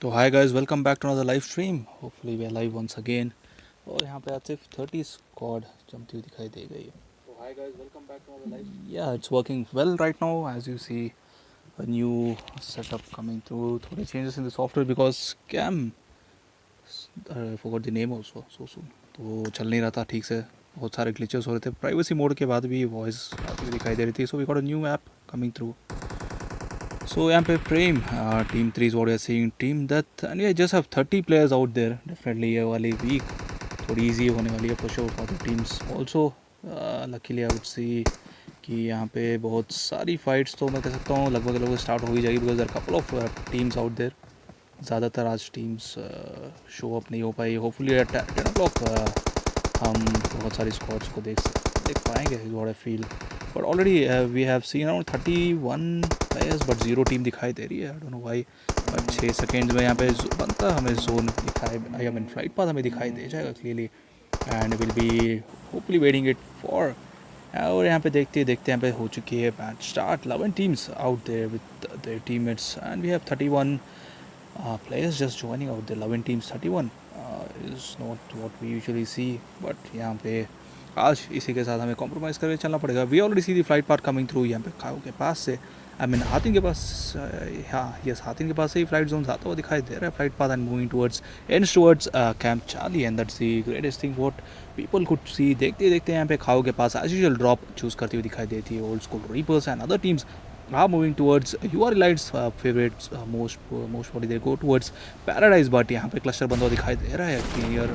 तो hi guys, welcome back to another live stream. Hopefully we are live once again. और यहाँ पे आज सिर्फ 30 स्क्वाड जमती हुई दिखाई दे गई है. तो hi guys, welcome back to another live. Yeah it's working well right now as you see. A new setup coming through. थोड़े changes in the software because scam forgot the name also so soon. तो चल नहीं रहा था ठीक से. बहुत सारे ग्लिचेस हो रहे थे. प्राइवेसी मोड के बाद भी वॉइस आती हुई दिखाई दे रही थी. So we got a new app coming through. So यहाँ पे प्रेम team 3 is what we are seeing. Team that and yeah, just have 30 players out there. Definitely ये वाली week थोड़ी easy होने वाली है for sure for the teams. Also luckily I would see कि यहाँ पे बहुत सारी fights तो मैं कह सकता हूँ लगभग start हो ही जाएगी because there are couple of teams out there. ज़्यादातर आज teams show up नहीं हो पाई. Hopefully at 10 o'clock हम बहुत सारी squads को देख पाएंगे is what I feel. But already we have seen around 31 players but zero team दिखाई दे रही है. I don't know why. But 6 seconds में यहाँ पे बनता हमें zone दिखाई, I mean flight path हमें दिखाई दे जाएगा clearly and we'll be hopefully waiting it for. और यहाँ पे देखते यहाँ पे हो चुकी है match start. 11 teams out there with their teammates and we have 31 players just joining out there. 11 teams 31 is not what we usually see. But यहाँ पे आज इसी के साथ हमें कॉम्प्रोमाइज़ करके चलना पड़ेगा. We already see the flight path coming through. यहाँ पे खाओ के पास से आई मीन हाथिन के पास. हाँ यस, हाथिन के पास से ही फ्लाइट जोन आता हुआ दिखाई दे रहा है. Flight path and moving towards ends towards camp Charlie and that's the greatest thing what people could see. देखते यहाँ पे खाओ के पास एज यूजुअल ड्रॉप चूज़ करती हुई दिखाई देती है. Old school reapers and other teams are moving towards UR Elite's favorites most probably they go towards Paradise. But यहाँ पे क्लस्टर बंदा दिखाई दे रहा है कि यार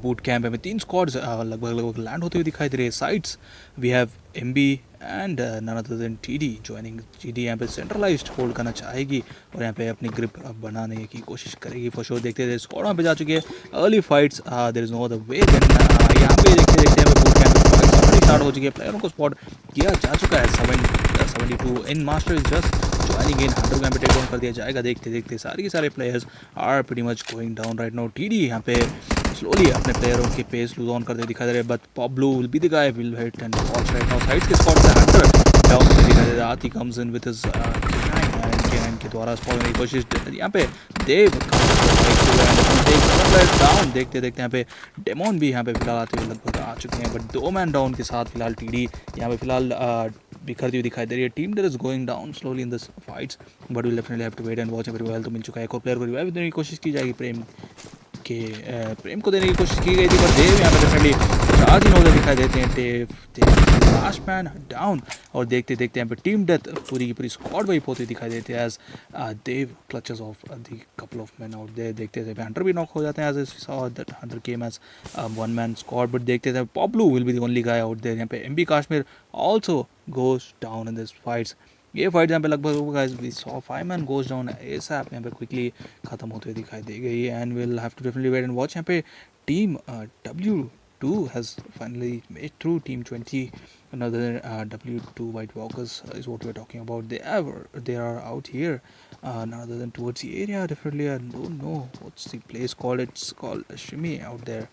बूट कैंप में 3 स्क्वाड्स लगभग लैंड होते हुए दिखाई दे रहे हैं. Sides we have MB and none other than TD joining. TD यहाँ पे सेंट्रलाइज्ड होल्ड करना चाहेगी और यहाँ पे अपनी ग्रिप बनाने की कोशिश करेगी फॉर श्योर. देखते हैं स्क्वाड वहाँ पे जा चुकी है. Early fights there is no other way than यहाँ पे देखते यहाँ पे boot camp fights already start हो चुकी है. प्लेयरों को स्पॉट किया जा चुका है. 72 in master is just joining in. 100 camp पे टेक डाउन कर दिया जाएगा. देखते सारे players are pretty much going down right now. TD यहाँ पे स्लोली अपने प्लेयरों के पेस लूज ऑन करते दिखाई दे रहे हैं. But Pablo will be the guy will hit and watch right now. Sides के स्पॉट से 100 डाउन करते दिखाई दे रहा है. आती comes in with his K9 के द्वारा स्पॉट करने की कोशिश. यहाँ पे देव डाउन. देखते यहाँ पे डेमोन भी यहाँ पे फिलहाल आते हुए लगभग आ चुके हैं. बट 2 मैन डाउन के साथ फिलहाल TD यहाँ पे फिलहाल बिखरती हुई दिखाई दे रही है. Team there is going down slowly in this fights but will definitely have to wait and watch. Revival तो मिल चुका है. एक और प्लेयर को रिवाइव देने की कोशिश की जाएगी. प्रेम को देने की कोशिश की गई थी पर देव यहाँ पे डेफिनेटली चार्ज इन होते दिखाई देते हैं. देव लास्ट मैन डाउन. और देखते यहाँ पे टीम डेथ पूरी की पूरी स्क्वाड वाइप होती दिखाई देती है as Dev clutches of the couple of man out there. देखते थे हंटर भी नॉक हो जाते हैं as saw that Hunter came as one man squad. But देखते थे Pablu will be the only guy out there. यहाँ पे MB Kashmir also goes down in this fights. ये फाइट यहाँ पे लगभग we saw 5 man goes down ASAP यहाँ पे क्विकली खत्म होते हुए दिखाई दे गई. And will have to definitely wait and watch. यहाँ पे team W2 has finally made through. Team 20 another W2 White Walkers is what we're talking about. They are out here none other than towards the area. Definitely I don't know what's the place called. It's called Shimmy out there.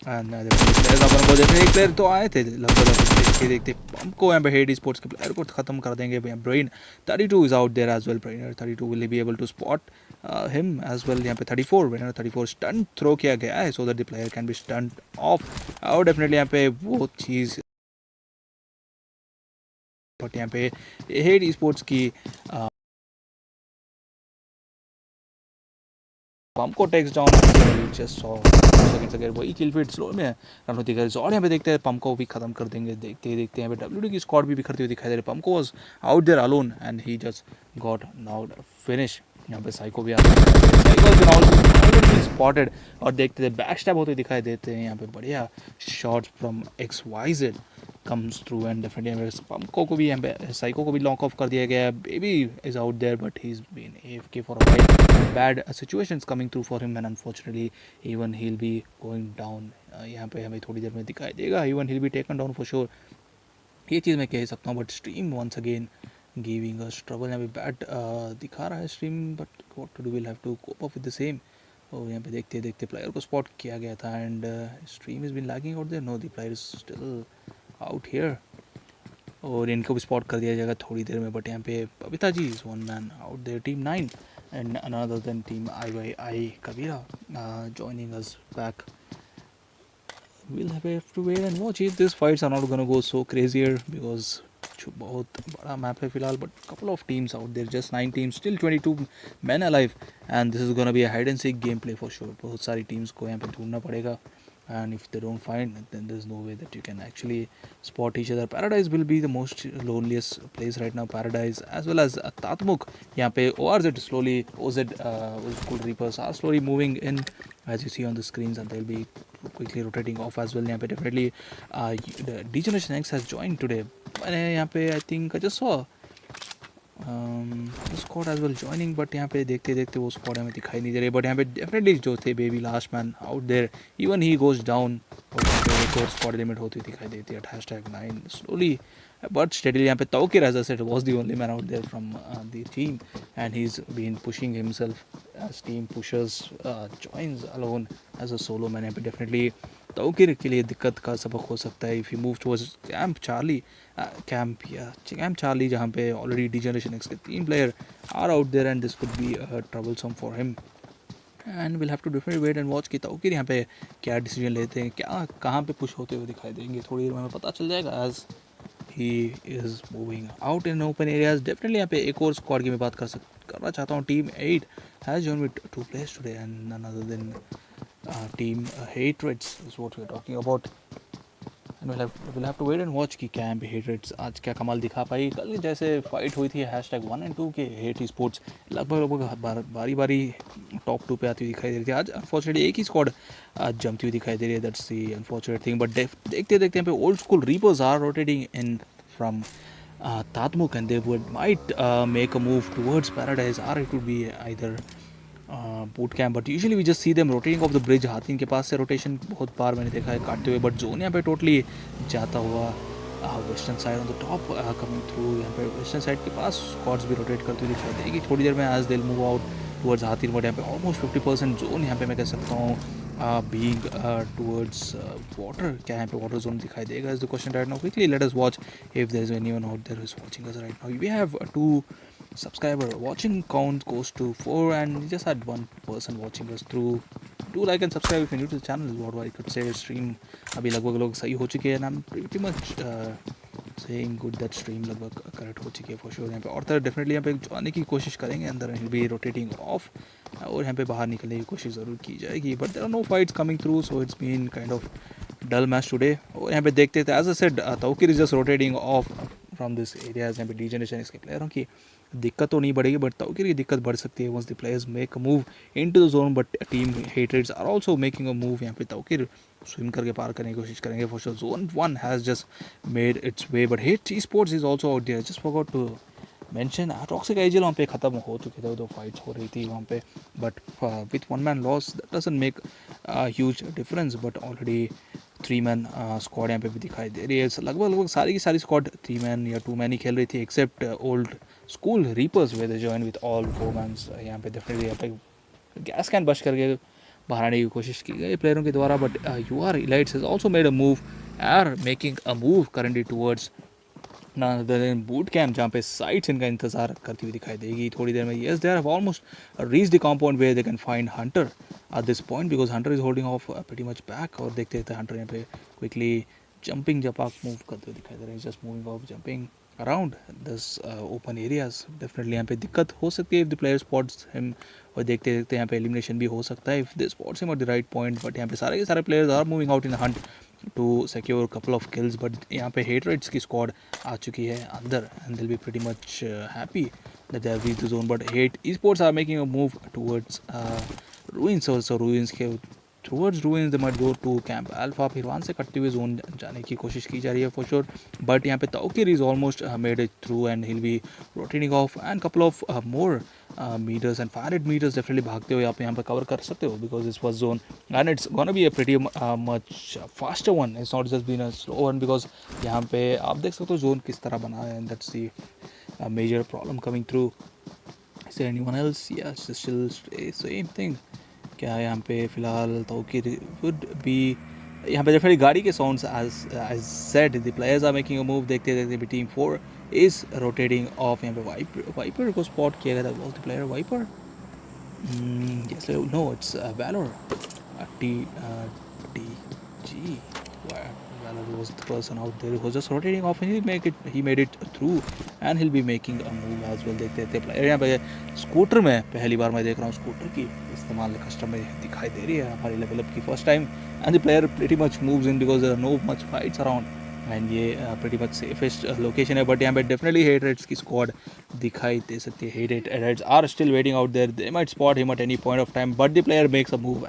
And players अपन को देखने एक player तो आए थे लगभग देखते pump को यहाँ पे हेड स्पोर्ट्स के प्लेयर को ख़त्म कर देंगे. Brain 32 is out there as well. Brainer 32 will be able to spot him as well. यहाँ पे 34 Brainer 34 स्टंट थ्रो किया गया है so that the player can be stunned off. और डेफिनेटली यहाँ पे वो चीज़ बट यहाँ पे हेड स्पोर्ट्स की पंप को टेक्स डाउन जस्ट 100 सेकंड्स अगर वही किल फीड स्लो में रणनीति का और यहाँ पे देखते हैं पंप को भी खत्म कर देंगे. देखते यहाँ पे WD की स्क्वाड भी बिखरती हुई दिखाई दे रही है. पंप को was out there alone and he just got knocked finish. यहाँ पे साइको भी आता है स्पॉटेड और देखते थे बैक स्टैब होते दिखाई देते हैं. यहाँ पे बढ़िया shots from XYZ comes through and definitely पंको को भी यहाँ पे साइको को भी लॉक ऑफ कर दिया गया है. Baby is out there but he is been AFK for a while. Bad situations coming through for him and unfortunately even he will be going down. यहाँ पे हमें थोड़ी देर में दिखाई देगा even he will be taken down for sure. ये चीज़ मैं कह सकता हूँ. But stream once again giving us trouble. यहाँ पे बैड दिखा रहा है stream but what to do will have to cope up with the same. और यहाँ पे देखते प्लेयर को स्पॉट किया गया था and stream is been lagging out there. No the player is still out here और इनको भी स्पॉट कर दिया जाएगा थोड़ी देर में. बट यहाँ पे Babita ji is one man out there. Team 9 and another than team IYI kabila joining us back. We'll have to wait and watch if these fights are not gonna go so crazier because बहुत बड़ा map है फिलहाल, but couple of teams out there, just 9 teams, still 22 men alive, and this is gonna be a hide and seek gameplay for sure. बहुत सारी teams को यहाँ पे ढूंढना पड़ेगा, and if they don't find, then there's no way that you can actually spot each other. Paradise will be the most loneliest place right now. Paradise as well as Tatmuk. यहाँ पे ORZ slowly, Old Reapers are slowly moving in, as you see on the screens, and they'll be quickly rotating off as well. यहाँ पे definitely the DegenerationX has joined today. मैंने यहाँ पे I think I just saw squad as well joining, but यहाँ पे देखते देखते वो स्क्वाड हमें दिखाई नहीं दे रही. बट यहाँ पे डेफिनेटली जो थे baby last man out there, even he goes down, और यहाँ पे एक और स्क्वाड लिमिट होती दिखाई देती है. #9 स्लोली but steadily. यहाँ पे Tawkir, as I said, was the only man out there from the team, and he's been pushing himself as team pushers, joins alone as a solo man. यहाँ पे definitely Tawkir के लिए दिक्कत का सबक हो सकता है if he moves towards Camp Charlie, जहाँ पे already DegenerationX के 3 player are out there, and this could be troublesome for him. And we'll have to definitely wait and watch कि Tawkir यहाँ पे क्या डिसीजन लेते हैं, क्या कहाँ पे पुश होते हुए दिखाई देंगे. थोड़ी देर में हमें पता चल जाएगा as he is moving out in open areas. Definitely यहाँ पे एक और स्क्वाड की मैं बात करना चाहता हूँ. Team 8 has joined with 2 players today, and none other than Team Hatreds is what we're talking about. And we'll have to wait and watch कि कैंप Hatreds आज क्या कमाल दिखा पाई. कल जैसे फाइट हुई थी #1 and 2 के हेट स्पोर्ट्स, लगभग बारी बारी टॉप 2 पे आती हुई दिखाई दे रही थी. आज अनफॉर्चुनेटली एक ही स्क्वाड जमती हुई दिखाई दे रही है. That's the unfortunate thing. But देखते देखते यहाँ पे old school reapers are rotating in from Tatmuk, and they might make a move towards Paradise, or it would be either boot camp. But usually we just see them rotating off the bridge. हाथी के पास से rotation बहुत बार मैंने देखा है काटते हुए, but zone यहाँ पे टोटली जाता हुआ western side on the top coming through. यहाँ पे वेस्टर्न साइड के पास स्क्वाड्स भी रोटेट करती हुई दिखाई देगी थोड़ी देर में as they move out towards हाथी. बट यहाँ पे ऑलमोस्ट 50% जोन यहाँ पे मैं कह सकता हूँ बीइंग टुवर्ड्स वाटर. क्या यहाँ पे वाटर जोन दिखाई देगा is the question right now. Quickly let us watch if there is anyone out there who is watching us right now. We have 2 subscriber watching count goes to 4, and we just had 1 person watching us through. Do like and subscribe if you're new to the channel is what I could say. Stream अभी लगभग लोग सही हो चुके हैं, and I'm pretty much saying good that stream लगभग correct हो चुकी है for sure. यहाँ पे और तरह डेफिनेटली यहाँ पे आने की कोशिश करेंगे अंदर, he'll be rotating off, और यहाँ पे बाहर निकलने की कोशिश ज़रूर की जाएगी. but there are no fights coming through, so it's been kind of dull match today. और यहाँ पे देखते थे as I said, Tawkir is just rotating off from this area. यहाँ पे DegenerationX के प्लेयरों की दिक्कत तो नहीं बढ़ेगी, बट Tawkir की दिक्कत बढ़ सकती है once the players make a move into the zone. but team Hatreds are also making a move. यहाँ पे Tawkir स्विम करके पार करने की कोशिश करेंगे for sure. Zone 1 has just made its way, but Hate Esports is also out there. Just forgot to mention toxic एजल वहाँ पे ख़त्म हो चुके थे, 2 फाइट्स हो रही थी वहाँ पे, but with 1 man loss that doesn't make huge difference. But already 3 man squad यहाँ पे भी दिखाई दे रही है. लगभग सारी की सारी स्क्वाड 3 man या 2 man ही खेल रही थी, except old school reapers way they join with all 4 man. यहाँ पे डेफिनेटली यहाँ पे गैस कैन बश करके बाहर आने की कोशिश की गई प्लेयरों के द्वारा. But UR Elites has also made a move, are making a move currently towards boot camp, जहाँ पे साइट्स इनका इंतजार करती हुई दिखाई देगी थोड़ी देर में. Yes, they have almost reach the compound where they can find hunter at this point, because hunter is holding off pretty much back. और देखते देखते हंटर यहाँ पे क्विकली जंपिंग जपाक मूव करते हुए दिखाई दे रहे हैं. Just moving of jumping around this open areas. Definitely यहाँ पे दिक्कत हो सकती है if the player spots him, और देखते देखते यहाँ पे एलिमिनेशन भी हो सकता है if they spots him at the right point. But यहाँ पे सारे के सारे players are moving out in hunt to secure a couple of kills. but यहाँ पे Hatreds की squad आ चुकी है अंदर, and they'll be pretty much happy that they have reached the zone. but Hate Esports are making a move towards ruins. so ruins के towards ruins they might go to camp alpha. फिर वहाँ से कटते हुए zone जाने की कोशिश की जा रही है for sure. but यहाँ पे Tawkir is almost made it through, and he'll be rotating off, and couple of more meters and 500 meters definitely भागते हुए आप यहाँ पे कवर कर सकते हो, because this was zone and it's gonna be a pretty much faster one. it's not just been a slow one, because यहाँ पे आप देख सकते हो जोन किस तरह बना है, and that's the major problem coming through. is there anyone else? yeah, it's still same thing. क्या यहाँ पे फिलहाल Tawkir would be यहाँ पे डेफिनेटली गाड़ी के sounds as said the players are making a move. देखते देखते भी team 4 is rotating off. यहाँ पे वाइपर को स्पॉट किया गया था, was the player viper? Yes, no, it's Valor. T T G. Why- Valor was the person out there who was just rotating off, and he made it through, and he'll be making a move as well. देखते थे player यहाँ पे scooter में पहली बार मैं देख रहा हूँ स्कूटर की इस्तेमाल कस्टम में दिखाई दे रही है हमारी लेवल अप की first time and the player pretty much moves in because there are no much fights around and ये प्रीटी मच सेफेस्ट लोकेशन है बट यहाँ पे डेफिनेटली हेट रेट्स की स्क्वाड दिखाई दे सकती है hate rates are still waiting out there they might spot him at any point of time but the player makes a move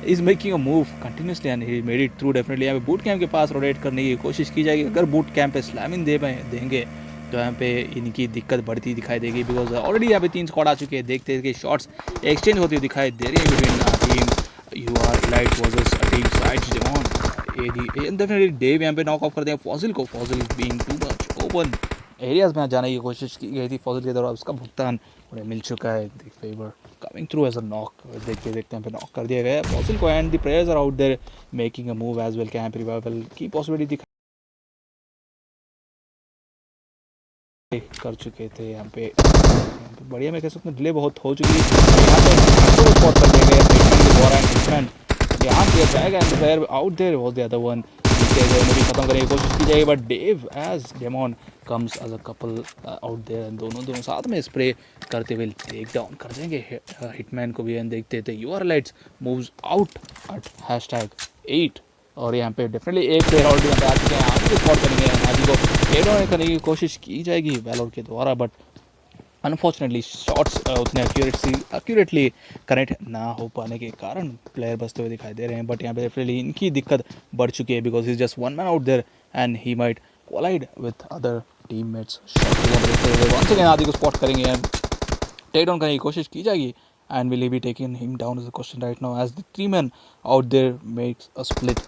is making a move continuously and he made it through definitely यहाँ पे boot camp के पास rotate करने की कोशिश की जाएगी अगर boot camp पे स्लैमिंग देंगे तो यहाँ पे इनकी दिक्कत बढ़ती दिखाई देगी बिकॉज ऑलरेडी यहाँ पे 3 स्क्वाड आ चुके हैं देखते हैं कि शॉट्स एक्सचेंज होती हुई दिखाई दे रही है between team you are elite versus team sides demon ED definitely Dave यहाँ पे नॉक ऑफ कर दिया फॉजिल को fossil being too much open areas में जाने की कोशिश की गई थी फॉजिल के दौरान उसका भुगतान उन्हें मिल चुका है the favour coming through as a knock देखते देखते यहाँ पे नॉक कर दिया गया है फॉजिल को and the players are out there making a move as well क्या यहाँ पे रिवाइवल की पॉसिबिलिटी कर चुके थे यहाँ पे बढ़िया मैं कह सकता हूँ डिले बहुत हो चुकी है यहाँ पे स्पॉट कर दिया गया यहाँ किया जाएगा and player out there was the other one भी खत्म करने की कोशिश की जाएगी but Dave as demon comes as a couple out there and दोनों साथ में स्प्रे करते हुए टेक डाउन कर देंगे हिटमैन को भी एंड देखते थे you are lights moves out at #8 और यहाँ पे डेफिनेटली एक प्लेयर ऑलरेडी यहाँ पे आ चुके हैं आगे को स्पॉट करेंगे आदि को टेक डाउन करने की कोशिश की जाएगी वैलोर के द्वारा बट अनफॉर्चुनेटली शॉट्स उतने एक्यूरेटली कनेक्ट ना हो पाने के कारण प्लेयर बचते हुए दिखाई दे रहे हैं बट यहाँ पे डेफिनेटली इनकी दिक्कत बढ़ चुकी है because is just one man out there and he might collide with other teammates once again Adi को स्पॉट करेंगे एंड टेक डाउन करने की कोशिश की जाएगी and will he be taking him down is the question right now as the 3 men out there makes a split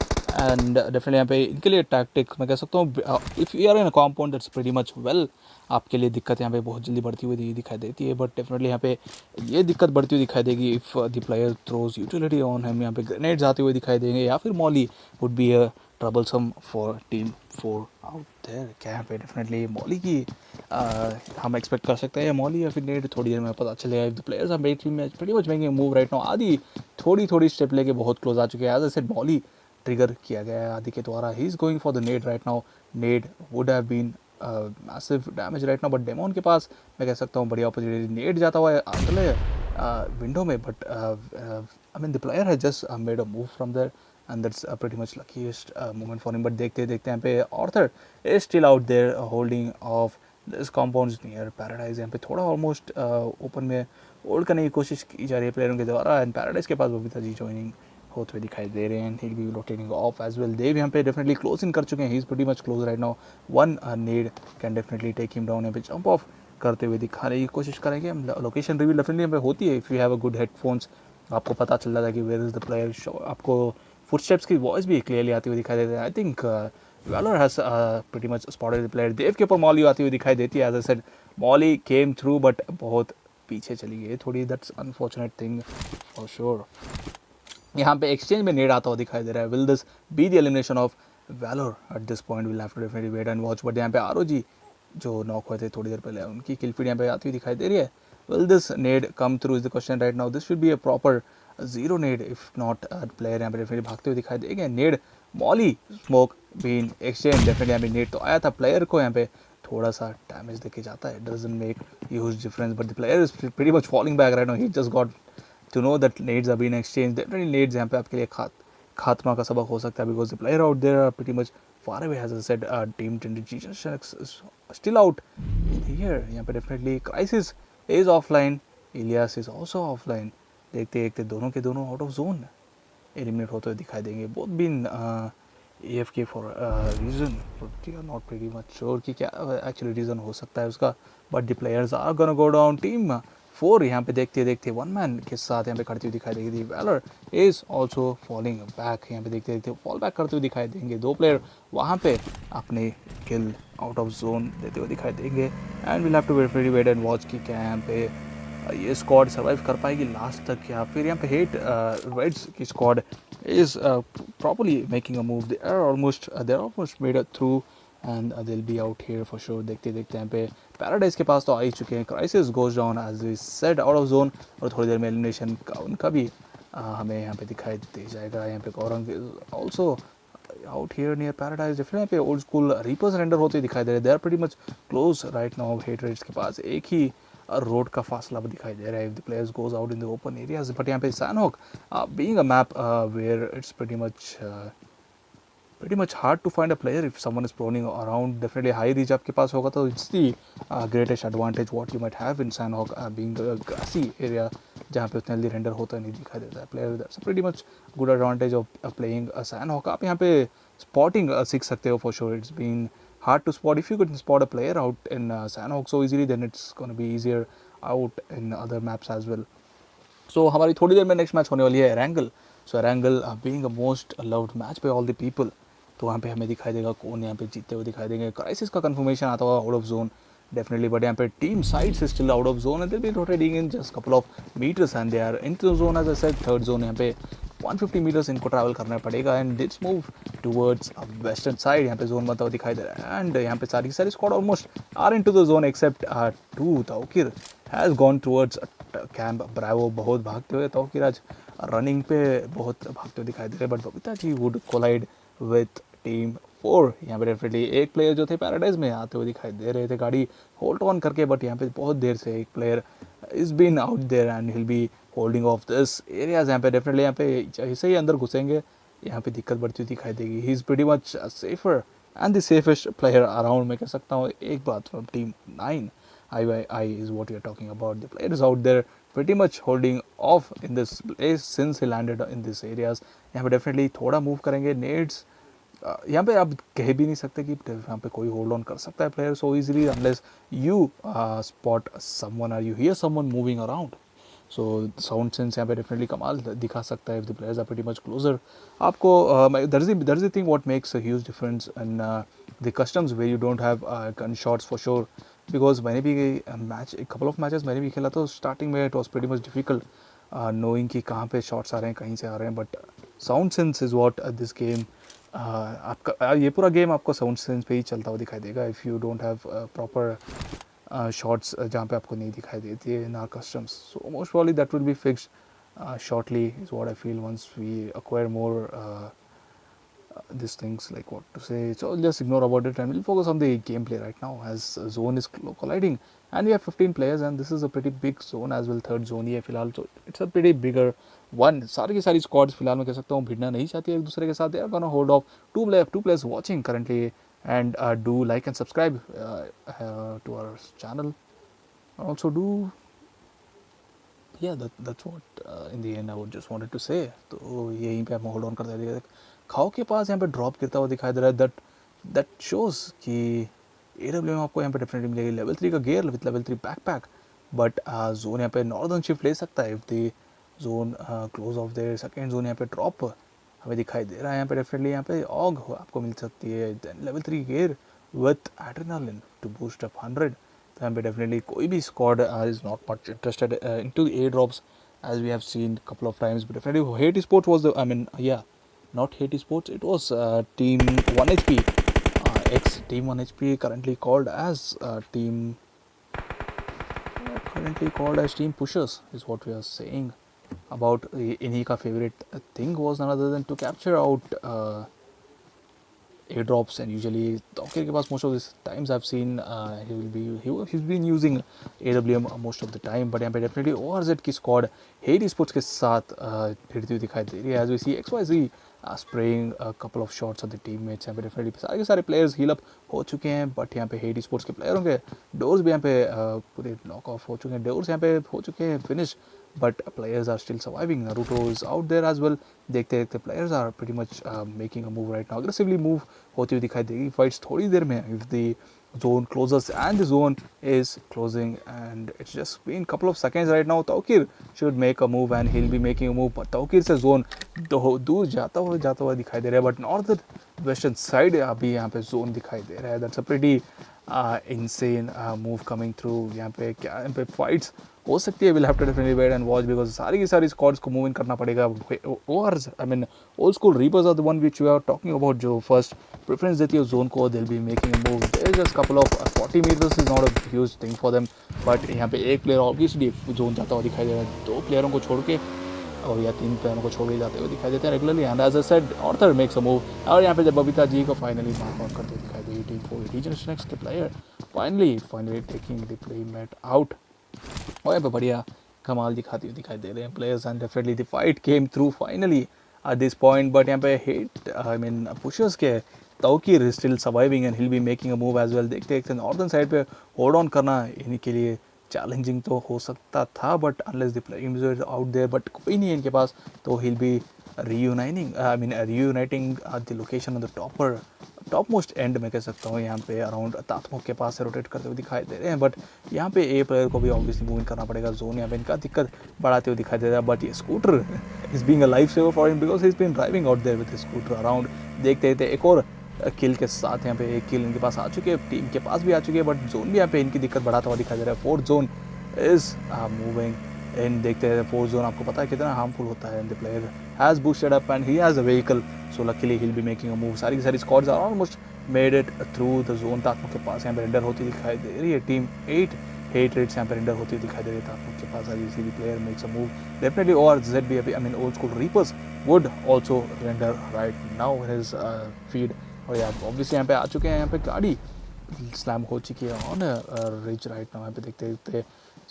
and definitely यहाँ पे इनके लिए टैक्टिक मैं कह सकता हूँ if you are in a compound that's pretty much well आपके लिए दिक्कत यहाँ पे बहुत जल्दी बढ़ती हुई दिखाई देती है बट डेफिनेटली यहाँ पे ये दिक्कत बढ़ती हुई दिखाई देगी if the player throws utility on हम यहाँ पे ग्रेनेड्स आते हुए दिखाई देंगे या फिर Molly would be a troublesome for team 4 out there क्या यहाँ पे डेफिनेटली मॉली की हम एक्सपेक्ट कर सकते हैं मॉली या फिर नेट थोड़ी देर में पता चलेगा if the players are making pretty much making move right now Adi थोड़ी स्टेप लेके बहुत क्लोज आ चुके हैं as I said Molly trigger किया गया है आदि के द्वारा he is going for the net right now net would have been massive damage right now but demon के पास मैं कह सकता हूँ बढ़िया अपॉर्चुनिटी नेट जाता हुआ है अगले विंडो में but I mean the player has just made a move from there and that's a pretty much luckiest moment for him but देखते यहाँ पे Arthur is still out there holding off this compounds near paradise यहाँ पे थोड़ा almost open में hold करने की कोशिश की जा रही है प्लेयरों के द्वारा एंड पैराडाइज के पास बबीता जी ज्वाइनिंग होते हुए दिखाई दे रहे हैं he'll be rotating off as well देव यहाँ पे डेफिनेटली क्लोज इन कर चुके हैं he is pretty much close right now one need can definitely take him down यहाँ पे जंप ऑफ करते हुए दिखाने की कोशिश करेंगे हम लोकेशन रिवील डेफिनेटली यहाँ पे होती है if you have a good headphones आपको पता चल रहा था कि वेयर इज़ द प्लेयर आपको फुटस्टेप्स की वॉइस भी क्लियरली आती हुई दिखाई देती है I think Valor has pretty much spotted the player Dev के ऊपर मॉली आती हुई दिखाई देती है as I said Molly came through but बहुत पीछे चली गई थोड़ी that's unfortunate thing for sure यहाँ पे एक्सचेंज में नेड आता हुआ दिखाई दे रहा है will this be the elimination of Valor at this point will have to definitely wait and watch but यहाँ पे आरओजी जो नॉक हुए थे थोड़ी देर पहले उनकी किल फीड यहाँ पे आती हुई दिखाई दे रही है will this Ned come through is the question right now this should be a proper zero Ned if not player यहाँ पे फिर भागते हुए दिखाई देंगे Ned Molly smoke been exchange definitely यहाँ पे नेड तो आया था प्लेयर को यहाँ पे थोड़ा सा डैमेज देके जाता है doesn't make huge difference but the player is pretty much falling back right now he just got to know that Neds are been exchange definitely Neds यहाँ पे आपके लिए खात्मा का सबक हो सकता है because the player out there are pretty much far away has said team DegenerationX is still out here यहाँ पे definitely crisis is offline Elias is also offline देखते देखते दोनों के दोनों आउट ऑफ जोन एलिमिनेट होते हुए दिखाई देंगे both been AFK for reason we are not pretty much sure कि क्या एक्चुअली रीज़न हो सकता है उसका but the players are gonna go down team 4 यहाँ पे देखते देखते वन मैन के साथ यहाँ पे खड़ती हुई दिखाई देगी Valor is also falling back यहाँ पे देखते देखते फॉल बैक करते हुए दिखाई देंगे 2 प्लेयर वहाँ पे अपने किल आउट ऑफ जोन देते हुए दिखाई देंगे and will have to wait and watch कि क्या यहाँ पे ये स्क्वाड सर्वाइव कर पाएगी लास्ट तक या फिर यहाँ पे हेट रेड्स की squad is properly making a move they are almost made a through and they'll be out here for sure देखते देखते यहाँ पे पैराडाइज के पास तो आ ही चुके हैं। Crisis goes down as we said out of zone, और थोड़ी देर में एलिमिनेशन का उनका भी हमें यहाँ पे दिखाई दे जाएगा। यहाँ पे Gaurang also out here near paradise. Definitely यहाँ पे ओल्ड स्कूल रीपर्स रेंडर होते दिखाई दे रहे हैं। They are pretty much close right now. Hate rates के पास एक ही रोड का फासला दिखाई दे रहा है if the players goes out in the open areas. But यहाँ पे Sanhok being a map where it's pretty much hard to find a player if someone is proning around. Definitely high reach आपके पास होगा तो it's the greatest advantage what you might have in Sanhok being a grassy area जहाँ पे उतना जल्दी render होता नहीं दिखाई देता है player. That's pretty much good advantage of playing a Sanhok. आप यहाँ पे spotting सीख सकते हो for sure. It's been hard to spot. If you could spot a player out in Sanhok so easily then it's going to be easier out in other maps as well. So हमारी थोड़ी देर में next match होने वाली है Erangel. So Erangel being a most loved match पे all the people, तो वहाँ पे हमें दिखाई देगा कौन यहाँ पे जीतते हुए दिखाई देंगे। क्राइसिस का कंफर्मेशन आता हुआ out of zone definitely, but यहाँ पे टीम साइड से still out of zone and they be rotating in just couple of metres and they are in the zone as I said third zone. यहाँ पे 150 metres इनको travel करना पड़ेगा and it's move towards western side. यहाँ पे zone बनता हुआ दिखाई दे रहा है एंड यहाँ पे सारी squad almost are into the zone except two. Taukir has gone towards camp bravo. बहुत भागते हुए तौकीर आज रनिंग पे बहुत भागते हुए दिखाई दे रहे, but Babita ji would collide with team 4। यहाँ पे डेफिनेटली एक प्लेयर जो थे पैराडाइज में आते हुए दिखाई दे रहे थे गाड़ी होल्ड ऑन करके, बट यहाँ पे बहुत देर से एक player is been out there and he'll be holding off this areas. यहाँ पे डेफिनेटली यहाँ पे जैसे ही अंदर घुसेंगे यहाँ पे दिक्कत बढ़ती हुई दिखाई देगी। He is pretty much safer and the safest player around मैं कह सकता हूँ। एक बात from team 9 I is what we are talking about. The player is out there pretty much holding off in this place since he landed in these areas. यहाँ पे definitely थोड़ा move करेंगे नेड्स। यहाँ पे आप कह भी नहीं सकते कि यहाँ पे कोई होल्ड ऑन कर सकता है player so easily unless you spot someone और you hear someone moving around. So sound sense यहाँ पे डेफिनेटली कमाल दिखा सकता है if the players are pretty much closer. आपको that's the thing what makes a huge difference in the customs where you don't have gun shots for sure. Because मैंने भी match एक कपल ऑफ मैचेस मैंने भी खेला तो starting में it was pretty much difficult knowing कि कहाँ पे शॉट्स आ रहे हैं कहीं से आ रहे हैं, but sound sense is what this game आपका ये पूरा गेम आपको साउंड सेंस पे ही चलता हुआ दिखाई देगा if you don't have proper shots जहाँ पे आपको नहीं दिखाई देती है in our customs. So most probably that will be fixed shortly is what I feel once we acquire more these things, like what to say, so just ignore about it and we'll focus on the gameplay right now as zone is colliding and we have 15 players and this is a pretty big zone as well। third zone ही है फिलहाल, so it's a pretty bigger one। सारी की सारी squads फिलहाल मैं कह सकता हूँ भिड़ना नहीं चाहती है एक दूसरे के साथ। they are gonna hold off two players watching currently and do like and subscribe to our channel, also do yeah that's what in the end I would just wanted to say। तो यहीं पे हम hold on करते हैं। खाओ के पास यहाँ पे ड्रॉप गिरता हुआ दिखाई दे रहा है। दैट शोज कि AW आपको यहाँ पे डेफिनेटली मिलेगी लेवल 3 का gear with level 3 backpack, but zone यहाँ पे नॉर्दर्न शिफ्ट ले सकता है if the zone close of their. Second zone यहाँ पे ड्रॉप हमें दिखाई दे रहा है। यहाँ पे डेफिनेटली यहाँ पे ऑग आपको मिल सकती है, then level 3 gear with adrenaline to boost up 100। तो यहाँ पे डेफिनेटली कोई भी squad is not much interested into air drops as we have seen couple of times, but definitely Hate Esports was the not Hate Esports, it was Team 1HP, ex-Team 1HP, currently called as Team Pushers is what we are saying about। इन्हीं का favorite thing was none other than to capture out airdrops and usually Tokir के पास most of these times I've seen he's been using AWM most of the time, but यहाँ पे definitely ORZ की squad Hate Esports के साथ फिरती हुई दिखाई दे रही है as we see XYZ spraying a couple of shots at the teammates। यहाँ पे definitely सारे के सारे players heal up हो चुके हैं, but यहाँ पे Hate Esports के player होंगे doors भी यहाँ पे पूरे knock off हो चुके हैं, doors यहाँ पे हो चुके हैं finish, but players are still surviving। Naruto is out there as well। देखते देखते players are pretty much making a move right now, aggressively move होती हुई दिखाई देगी fights थोड़ी देर में if the zone closes and the zone is closing and it's just been couple of seconds right now। Tawkir should make a move and he'll be making a move, but Tawkir से zone दूर जाता हुआ दिखाई दे रहा है, but northern western side अभी यहाँ पे zone दिखाई दे रहा है। That's a pretty insane move coming through। यहाँ पे क्या यहाँ पे fights हो सकती है will have to definitely wait and watch because सारी की सारी स्क्वाड्स को मूव इन करना पड़ेगा. Overs I mean old school reapers are the one which we are talking about, जो फर्स्ट प्रेफरेंस देती है जोन को. They will be making a move. There is just couple of 40 metres is not a huge thing for them, but यहाँ पे एक player obviously zone जाता हुआ दिखाई दे रहा है. 2 प्लेयरों को छोड़ के और या 3 प्लेयरों को छोड़ के जाते हुए दिखाई देते हैं regularly. And as I said Arthur makes a move. और यहाँ पे जब बबीता जी को फाइनली मार्क आउट करते हुए दिखाई दे टीम फॉर DegenerationX के player finally taking the play mat out. और यहाँ पे बढ़िया कमाल दिखाती हुई दिखाई दे रहे हैं players. And definitely the fight came through finally at this point. But यहाँ पे हिट आई मीन पुशर्स के Tauqeer is still surviving and he'll be making a move as well. देखते देखते नॉर्दर्न साइड पे होल्ड ऑन करना इन्हीं के लिए चैलेंजिंग तो हो सकता था, but unless the playing is out there. But कोई नहीं है इनके पास, तो he'll be reuniting at the location on the top most and में कह सकता हूँ. यहाँ पे अराउंड तातमुख के पास से रोटेट करते हुए दिखाई दे रहे हैं. बट यहाँ पे ए प्लेयर को भी ऑब्वियसली मूव इन करना पड़ेगा. जोन यहाँ पे इनका दिक्कत बढ़ाते हुए दिखाई दे रहा है. बट ये scooter is being a life saver for him because he is been driving out there with scooter around. देखते देखते एक और किल के साथ यहाँ पे एक किल इनके पास आ चुके हैं, टीम के पास भी आ चुके हैं. बट जोन भी यहाँ पे इनकी दिक्कत बढ़ाता हुआ दिखाई दे रहा है. 4th zone is moving in. देखते हैं 4th जोन आपको पता है कितना हार्मफुल होता है. The player has boosted up and he has a vehicle, so luckily he'll be making a move. सारी की सारी squads are almost made it through the zone. तातमुख के पास यहाँ पे रेंडर होती दिखाई दे रही है. टीम 8 हेट रेट्स यहाँ पे रेंडर होती दिखाई दे रही है तातमुख के पास. As you player makes a move definitely. और ZB I mean old school Reapers would also render right now in his feed. और यार ऑब्वियसली यहाँ पे आ चुके हैं. यहाँ पे गाड़ी स्लैम हो चुकी है ऑन रिच राइट नाउ. यहाँ पे देखते देखते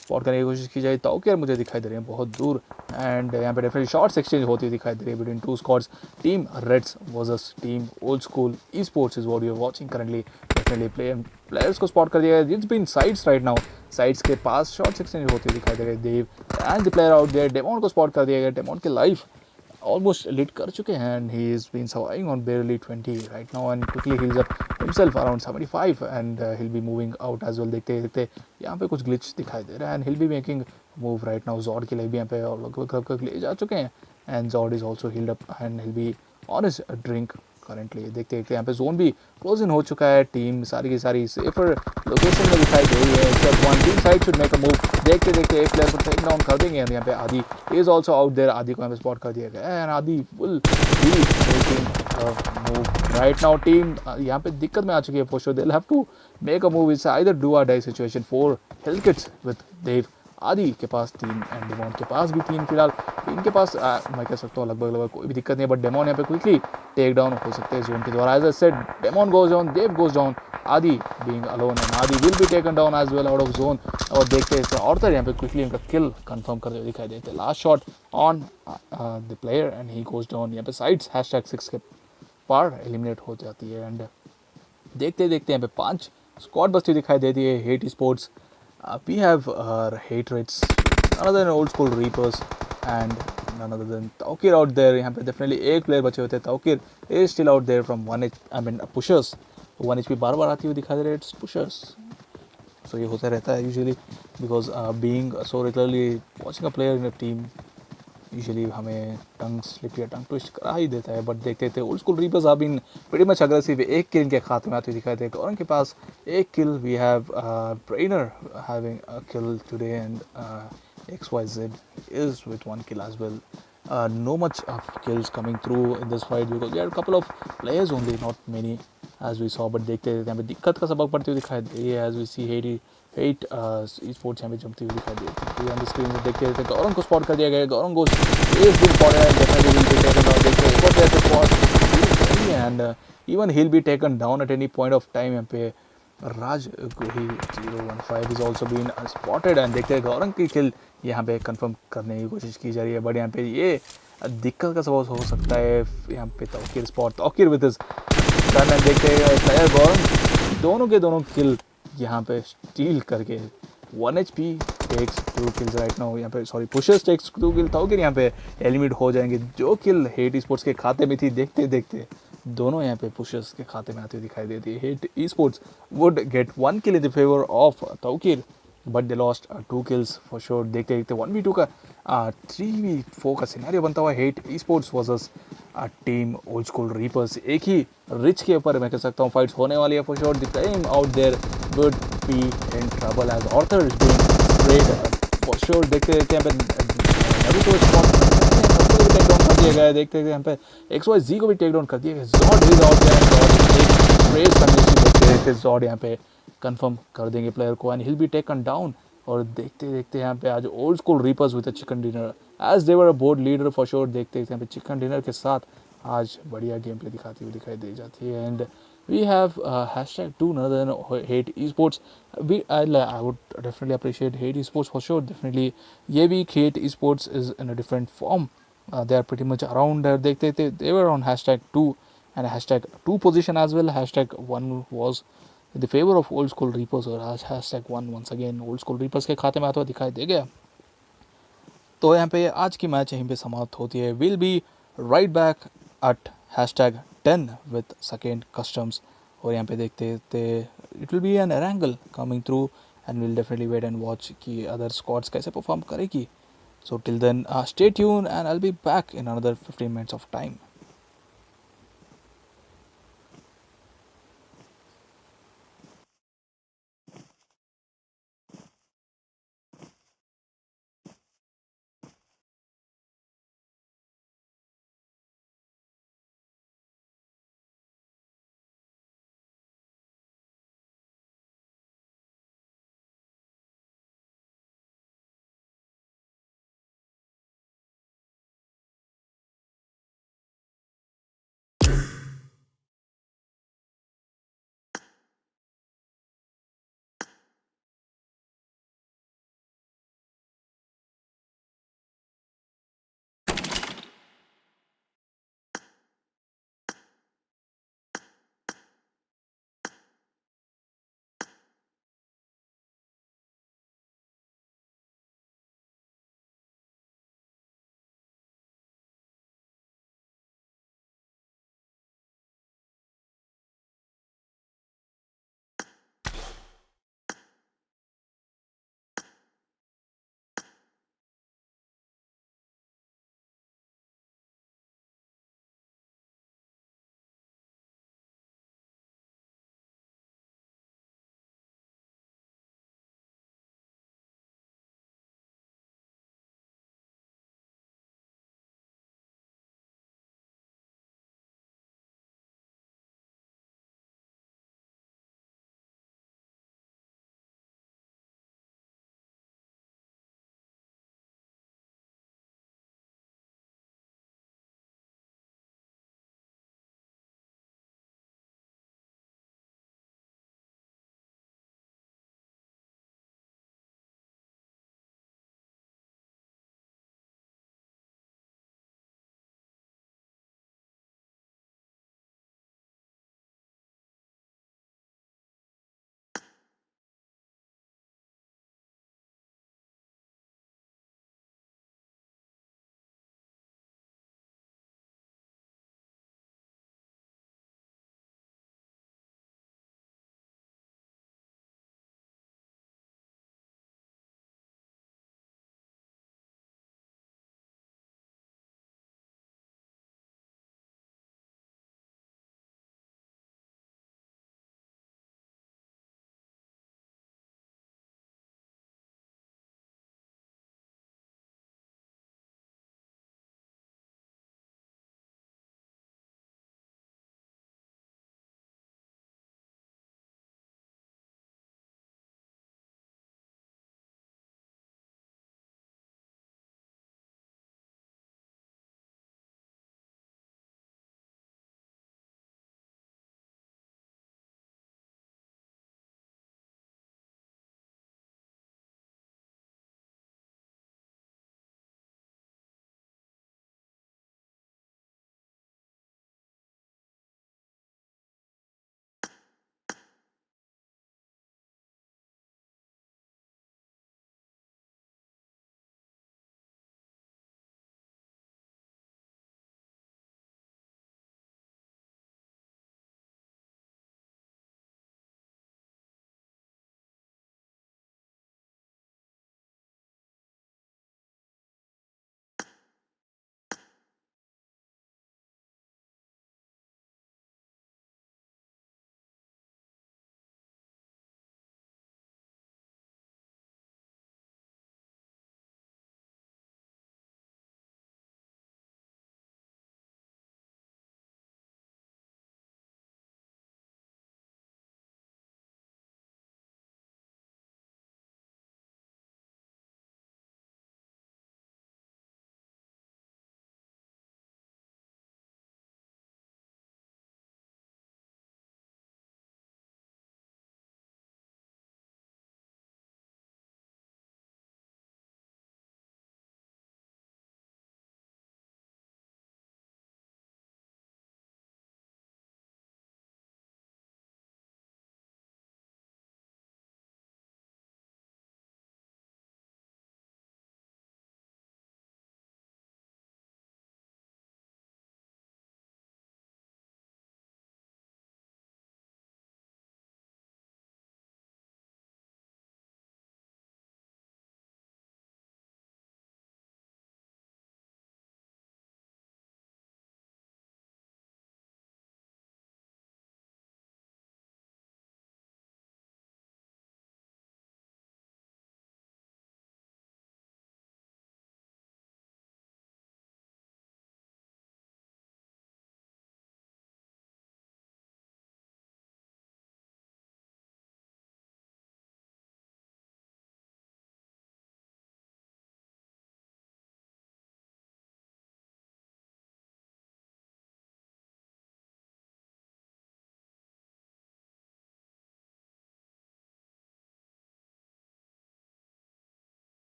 स्पॉट करने की कोशिश की जाए तो क्या मुझे दिखाई दे रहे हैं बहुत दूर. एंड यहाँ पे डेफिनेटली शॉट्स एक्सचेंज होती हुई दिखाई दे रही है between 2 squads. Team reds versus team old school esports is what you are watching currently. Definitely players को स्पॉट कर दिया गया. It's been sides right now. Sides के पास शॉट्स एक्सचेंज होती हुई दिखाई दे रहे हैं. Dev and the player out there. Demon को स्पॉट कर दिया गया. डेमोन के लाइफ almost लीड कर चुके हैं and he is been surviving on barely 20 right now and quickly heals up himself around 75 and he'll be moving out as well. देखते देखते यहाँ पे कुछ ग्लिच दिखाई दे रहा है and he'll be making move right now. Zord के लिए भी यहाँ पे लगभग ले जा चुके हैं and Zord is also healed up and he'll be on his drink currently. देखते देखते यहाँ पे जोन भी क्लोज इन हो चुका है. टीम सारी की सारी सेफर लोकेशन में दिखाई दे रही है. Except one team side should make a move. देखते देखते एक प्लेयर को टेक डाउन कर देंगे. यहाँ पे आदि इज ऑल्सो आउट देयर. आदि को यहाँ पे स्पॉट कर दिया गया है एंड आदि will be making a move right now. Team यहाँ पे दिक्कत में आ चुकी है for sure. They will have to make a move. It's either do or die situation for health kits with Dev. Adi के पास 3 एंड डेमोन के पास भी 3. फिलहाल इनके पास मैं कह सकता हूँ लगभग कोई भी दिक्कत नहीं है. बट डेमोन यहाँ पे क्विकली टेक डाउन हो सकते हैं जोन के द्वारा. As I said Demon goes down, Dev goes down, Aadi being alone and आदि will be taken down as well out of zone. और देखते हैं ऑर्थर यहाँ पे क्विकली इनका किल कंफर्म करते हुए दिखाई देते हैं. Last shot on the player and he goes down. यहाँ पे साइड्स #6 के पार एलिमिनेट हो जाती है. एंड देखते देखते यहाँ पे 5 स्क्वाड बस्ती दिखाई देती है. Hate sports we have hate rates none other than old school reapers and none other than Taukir out there. यहाँ पे definitely एक प्लेयर बचे होते हैं. Taukir is still out there from 1 I mean pushers. 1 HP बार बार आती हुई दिखाई दे रही है. It's pushers. So ये होता रहता है usually because being so regularly watching a player in a team usually हमें टंग स्लिप या टंग ट्विस्ट करा ही देता है. बट देखते थे old school reapers are been pretty much aggressive. एक किल इनके खाते में आती दिखाई दे. और उनके पास एक kill. We have trainer having a kill today and XYZ is with 1 kill as well. No much of kills coming through in this fight because we had a couple of players only, not many as we saw. but देखते थे यहाँ पे दिक्कत का सबक पड़ती हुई दिखाई दे रही है. as we see hate esports यहाँ पे जमती हुई दिखाई देती है. स्क्रीन में देखते थे गौरंग को स्पॉट कर दिया गया. गौरंग को is being spotted and definitely will be taken down. देखते एक और player को spot and even he'll be taken down at any point of time. यहाँ पे राज गोही 015 is also been spotted and देखते हैं गौरंग की किल यहाँ पे कंफर्म करने की कोशिश की जा रही है. बट यहाँ पे ये दिक्कत का सबब हो सकता है. यहाँ पे Tauqeer spot Tauqeer with his gun and देखते हैं प्लेयर गौरंग दोनों के दोनों किल यहाँ पे स्टील करके 1 HP takes 2 kills right now. यहाँ पे सॉरी पुशर्स टेक्स 2 किल. ताकि यहाँ पे एलिमिनेट हो जाएंगे. जो किल हेट स्पोर्ट्स के खाते में थी देखते देखते दोनों यहाँ पे पुशर्स के खाते में आती हुई दिखाई देती है. Hate sports would get 1 kill in the favour of Tauqeer but they lost 2 kills for sure. देखते देखते 1v2 का 3v4 का सिनेरियो बनता हुआ hate sports versus team old school reapers. एक ही रिच के ऊपर मैं कह सकता हूँ फाइट्स होने वाली है for sure. The time out there would be in trouble as Arthur is being sprayed for sure. देखते देखते यहाँ पे नरूटो स्पॉट टेक डाउन कर दिया गया। देखते देखते यहाँ पे XYZ को भी टेक डाउन कर दिया गया। Jod is out there and Jod एक स्प्रेस करने की। देखते देखते जॉड यहाँ पे कंफर्म कर देंगे प्लेयर को and he'll be taken down. और देखते देखते यहाँ पे आज old school reapers with chicken dinner as they're a board leader for sure. देखते देखते यहाँ पे चिकन डिनर के साथ आज बढ़िया गेम प्ले दिखाती हुई दिखाई दे जाती है। And we have #2 none other than hate esports. I would definitely appreciate hate esports for sure. Definitely ये week hate esports is in a different form. They are pretty much around there. They were on #2 and #2 position as well. #1 was in the favor of old school reapers और आज #1 once again old school reapers के खाते में आता हुआ दिखाई दे गया। तो यहाँ पे आज की मैच यहीं पे समाप्त होती है। Will be right back at #10 with second customs. और यहाँ पे देखते देखते it will be an Erangel coming through and will definitely wait and watch कि अदर स्क्वाड्स कैसे परफॉर्म करेगी। So till then stay tune and I will be back in another 15 minutes of time.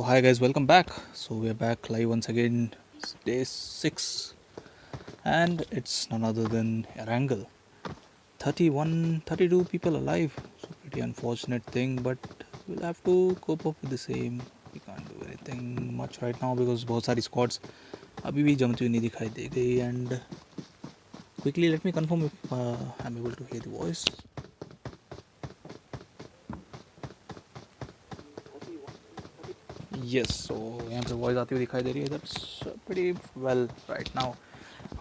So hi guys, welcome back. So we are back live once again. It's day 6 and it's none other than Erangle. 31, 32 people alive. So pretty unfortunate thing, but we'll have to cope up with the same. We can't do anything much right now because बहुत सारी squads अभी भी जमती हुई नहीं दिखाई दे गई. And quickly let me confirm if I'm able to hear the voice. Yes, so यहाँ पे वॉइस आती हुई दिखाई दे रही है. That's pretty well right now.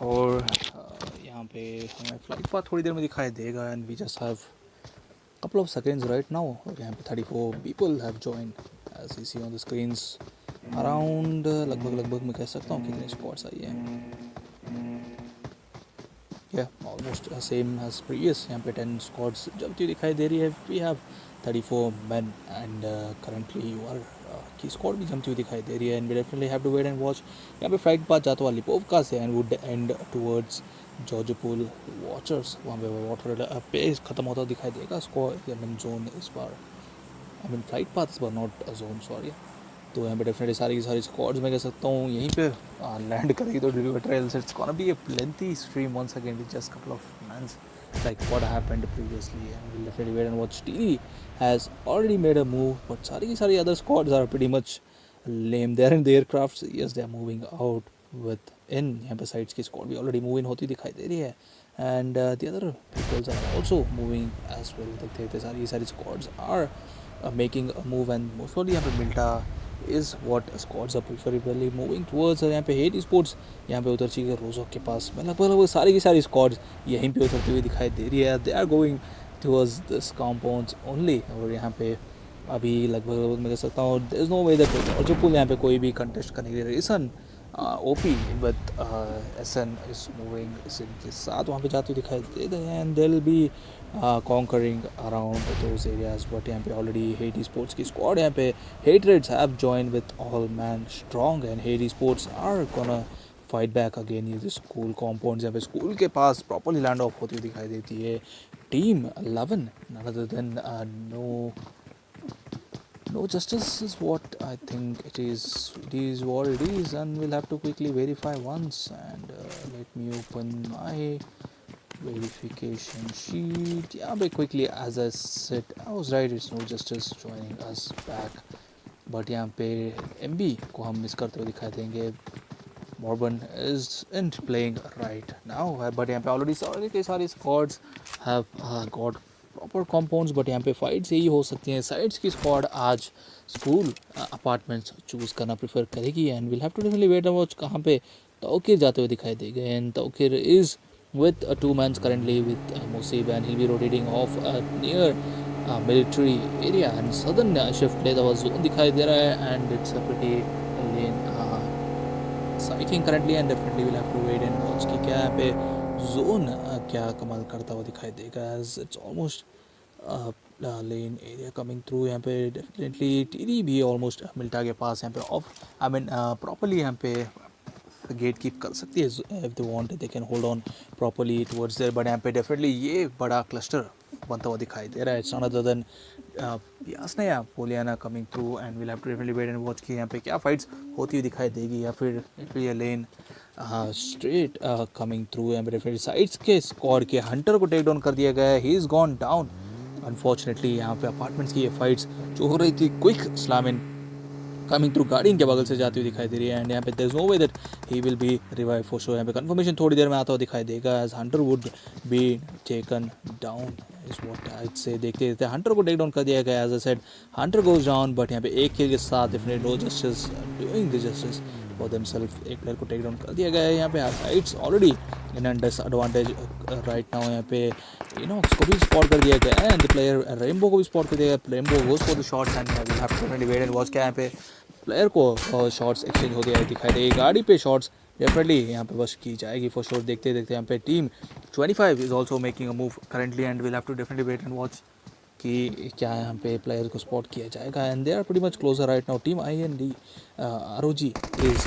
और यहाँ पे हमें फ्लाइट पाथ थोड़ी देर में दिखाई देगा. And we just have couple of seconds right now. और यहाँ पे 34 people have joined as you see on the screens. Around लगभग मैं कह सकता हूँ कितने स्क्वाड्स आई हैं. Yeah, almost same as previous. यहाँ पे 10 squads जमती हुई दिखाई दे रही है. We have 34 men and currently you are की स्क्वाड भी जमती हुई दिखाई दे रही है. And we definitely have to wait and watch. यहाँ पे फ्लाइट पाथ जाता हुआ लिपोवका से and wood and towards Georgopol watchers. वहाँ पे वाटर पेस खत्म होता दिखाई देगा. स्क्वाड जोन इस बार फ्लाइट पाथ इस बार नॉट जोन सॉरी. तो यहाँ पे डेफिनेटली सारी की सारी स्क्वाड्स मैं कह सकता हूँ यहीं पे लैंड करेगी. तो deliver trials it's gonna be a lengthy stream once again with just couple of mins like what happened previously, and we'll definitely wait and watch. TD has already made a move, but sari other squads are pretty much lame. They're in the aircrafts. Yes, they are moving out with in यहाँ पे sides की squad भी already move in होती दिखाई दे रही है. And the other peoples are also moving as well. देखते सारी squads are making a move, and most probably यहाँ पे मिल्टा is what squads are preferably moving towards. यहाँ पे हेट स्पोर्ट्स यहाँ पे उतर चुकी है रोजो के पास. लगभग सारी की सारी स्क्वाड्स यहीं पे उतरती हुई दिखाई दे रही है. They are going towards this compounds only. और यहाँ पे अभी लगभग मैं कह सकता हूँ there is no way that अर्जुपुल यहाँ पे कोई भी कंटेस्ट करने के लिए reason OP with SN is moving इनके साथ वहाँ पे जाते हुए दिखाई दे रहे हैं. And they will B conquering around those areas. But यहाँ पे already Hate Sports की squad यहाँ पे Hatreds have joined with all man strong, and Hate Sports are gonna fight back again. ये जो स्कूल compounds यहाँ पे स्कूल के पास properly land off होती हुई दिखाई देती है. Team 11 none other than no justice is what I think it is. It is what it is, and we'll have to quickly verify once. And let me open my verification sheet. Yeah, but quickly, as I said, I was right. It's no justice joining us back. But यहाँ पे MB को हम miss करते हुए दिखाई देंगे. Moorboon isn't playing right now. But यहाँ पे already सारे squads have got proper compounds. But यहाँ पे fights यही हो सकती हैं. Sides की squad आज school apartments choose करना prefer करेगी. And we'll have to definitely wait and watch कहाँ पे तौकीर जाते हुए दिखाई देंगे. And Tauqeer is with 2 men currently with Musib, and he'll be rotating off near military area. And southern shift लेता हुआ zone दिखाई दे रहा है. And it's a pretty lane sighting currently, and definitely we'll have to wait and watch कि क्या यहाँ पे zone क्या कमाल करता हुआ दिखाई देगा. As it's almost lane area coming through. यहाँ पे definitely TD भी almost मिल्टा के पास यहाँ पे off properly यहाँ पे गेट कीप कर सकती है. If they want they can hold on properly towards their. But यहाँ पे डेफिनेटली ये बड़ा क्लस्टर बनता हुआ दिखाई दे रहा है. It's not other than Yasnaya Polyana coming through. And will have to definitely wait and watch कि यहाँ पे क्या फाइट्स होती हुई दिखाई देगी, या फिर it will lane straight coming through. यहाँ पे डेफिनेटली साइड्स के स्क्वाड के हंटर को टेक डाउन कर दिया गया है. He is gone down unfortunately. यहाँ पे अपार्टमेंट्स की ये फाइट्स जो हो रही थी क्विक स्लामिन कमिंग थ्रू गाड़ी इनके बगल से जाती हुई दिखाई दे रही है. एंड यहाँ पे there is no way that he will be revive for show. यहाँ पे कंफर्मेशन थोड़ी देर में आता हुआ दिखाई देगा. As Hunter would be taken down is what I say. देखते देखते हंटर को टेक डाउन कर दिया गया. As I said Hunter goes down. But यहाँ पे एक किल के साथ definitely no justice doing the justice for themselves. एक प्लेयर को टेक डाउन कर दिया गया है. यहाँ पे it's already in disadvantage right now. यहाँ पे इनॉक्स को भी स्पॉट कर दिया गया है. एंड द प्लेयर रेनबो को भी स्पॉट कर दिया गया. Rainbow goes for the shots. And we have to definitely wait and watch क्या यहाँ पे प्लेयर को शॉट्स एक्सचेंज होते हुए दिखाई देगी. गाड़ी पे शॉट्स डेफिनेटली यहाँ पे बस की जाएगी फॉर श्योर. देखते देखते यहाँ पे team 25 is also making a move currently. And will have to definitely wait and watch कि क्या यहाँ पे प्लेयर को स्पॉट किया जाएगा and they are pretty much closer right now. Team IND ROG is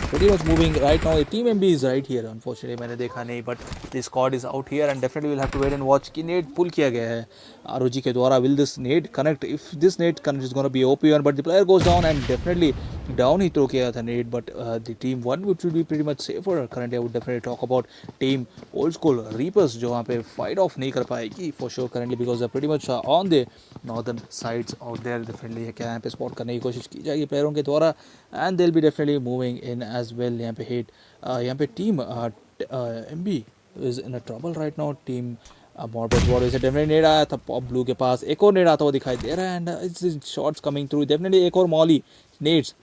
pretty much moving right now. Team MB is right here. Unfortunately मैंने देखा नहीं, but the squad is out here and definitely we'll have to wait and watch कि net पुल किया गया है ROG के द्वारा. Will this net connect? If this net connect is gonna be OP one, but the player goes down and definitely down he throw किया था net, but the team one which will be pretty much safer currently. I would definitely talk about team old school Reapers जो वहाँ पे fight off नहीं कर पाएगी for sure currently because they're pretty much on the northern sides out there. Definitely क्या यहाँ पे spot करने की कोशिश की जाएगी प्लेयरों के द्वारा and they'll be definitely moving in as well. यहाँ पे hit यहाँ पे team MB is in a trouble right now. Team Moorboon border से डेफिनेटली नेड आया था पॉप ब्लू के पास, एक और नेड आता हुआ दिखाई दे रहा है and it's shots coming through. Definitely एक और molly nades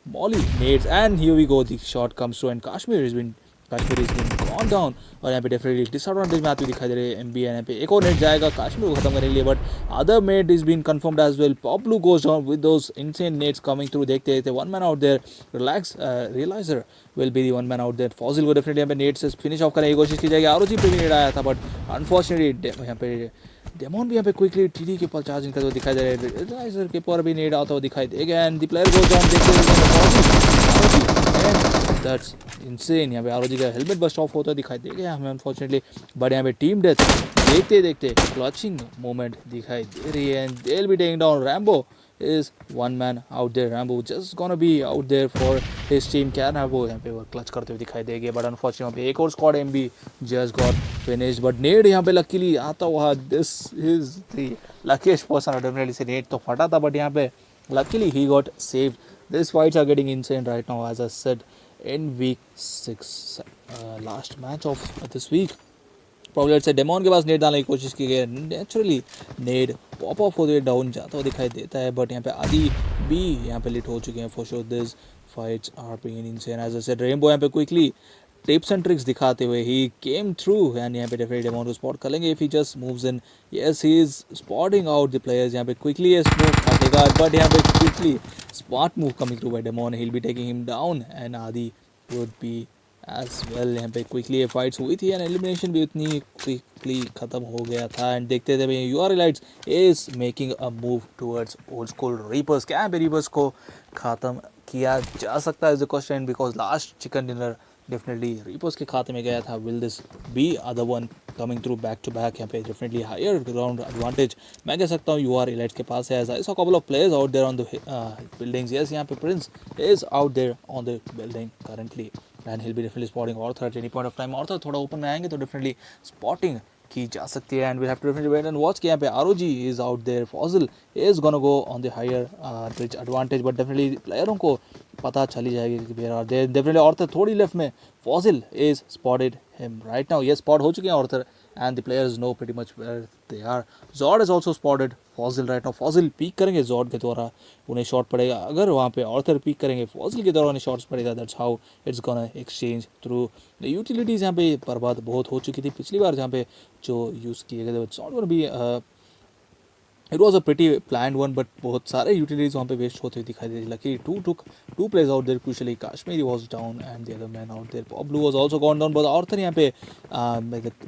and here we go. The shot comes through and Kashmir is been gone down और यहाँ पे डेफिनेटली डिसएडवांटेज में आती हुई दिखाई दे रही है MB. यहाँ पे एक और नेट जाएगा काश्मीर को खत्म करने के लिए, but other mate is been confirmed as well. Pop blue goes down with those insane nades coming through. देखते देखते one man out there. Realiser will be the one man out there. Fossil को definitely यहाँ पे net से finish off करने की कोशिश की जाएगी. ROG पे भी नेट आया था बट अनफॉर्चुनेटली यहाँ पे डेमोन भी यहाँ पे क्विकली TD के ऊपर चार्जिंग करते हुए दिखाई दे रहे हैं. रियलाइजर के ऊपर भी नेट आता हुआ दिखाई देगा and the player goes down. That's insane. यहाँ पे ROG का हेलमेट बस्ट ऑफ होता दिखाई दे गया हमें अनफॉर्चुनेटली, बट यहाँ पे टीम डेथ देखते देखते क्लचिंग मोमेंट दिखाई दे रही है and they will be taking down. Rambo is one man out there. Rambo just gonna be out there for his team. क्या ना वो यहाँ पे वो क्लच करते हुए दिखाई देंगे, बट अनफॉर्चुनेटली पे एक और squad MB just got finished. But Ned यहाँ पे लकीली आता हुआ. This is the luckiest person. Definitely से नेड तो फटा था बट यहाँ पे luckily he got saved. These fights are getting insane right now as I said in week 6, last match of this week. Problem से demon के पास net डालने की कोशिश की गई. नेचुरली नेट पॉप ऑफ होते हुए डाउन जाता हुआ दिखाई देता है, बट यहाँ पे आदि भी यहाँ पे लिट हो चुके हैं for sure. This fights are being insane as I said. Rainbow यहाँ पे क्विकली टिप्स एंड ट्रिक्स दिखाते हुए ही केम थ्रू एंड यहाँ पे डेफिनेटली डेमोन को स्पॉट कर लेंगे if he just moves in. Yes he is spotting out the players. यहाँ पे क्विकली ये स्मोक काटेगा बट यहाँ पे quickly smart move coming through by Demon. He will be taking him down and Aadi would be as well. यहाँ पे quickly ये fights हुई थी एंड एलिमिनेशन भी उतनी क्विकली ख़त्म हो गया था एंड देखते थे भाई URLites is making a move towards old school reapers. क्या यहाँ पे रीपर्स को ख़त्म किया जा सकता है is the question because last chicken dinner definitely reapers के खाते में गया था. Will this be other one coming through back to back. यहाँ पे डेफिनेटली हायर ग्राउंड एडवांटेज मैं कह सकता हूँ URLites के पास है. I saw couple of players out there on the buildings. Yes यहाँ पे prince is out there on the building currently and he'll be definitely spotting Arthur at any point of time. Arthur थोड़ा ऊपर में आएंगे तो definitely spotting की जा सकती है and we'll have to definitely wait and watch कि यहाँ पे ROG is out there. Fossil is gonna go on the higher bridge advantage, but definitely प्लेयरों को पता चली जाएगी कि where are they. Definitely Arthur थोड़ी लेफ्ट में. Fossil is spotted him right now. Yes, spot हो चुके हैं Arthur and the players know pretty much where they are. Zod is also spotted Fossil right now. Fossil peak करेंगे Zod के द्वारा उन्हें shot पड़ेगा. अगर वहाँ पे Arthur पीक करेंगे Fossil के द्वारा उन्हें शॉट्स पड़ेगा. That's how it's gonna exchange through the utilities. यहाँ पे बर्बाद बहुत हो चुकी थी पिछली बार जहाँ पे जो यूज़ किए गए थे. It's not gonna be it was a pretty planned one, but बहुत सारे utilities वहाँ पे वेस्ट होते हुए दिखाई दे. Luckily two players out there crucially. Kashmiri was down and the other man out there. Pop Blue was also gone down, but Arthur यहाँ पे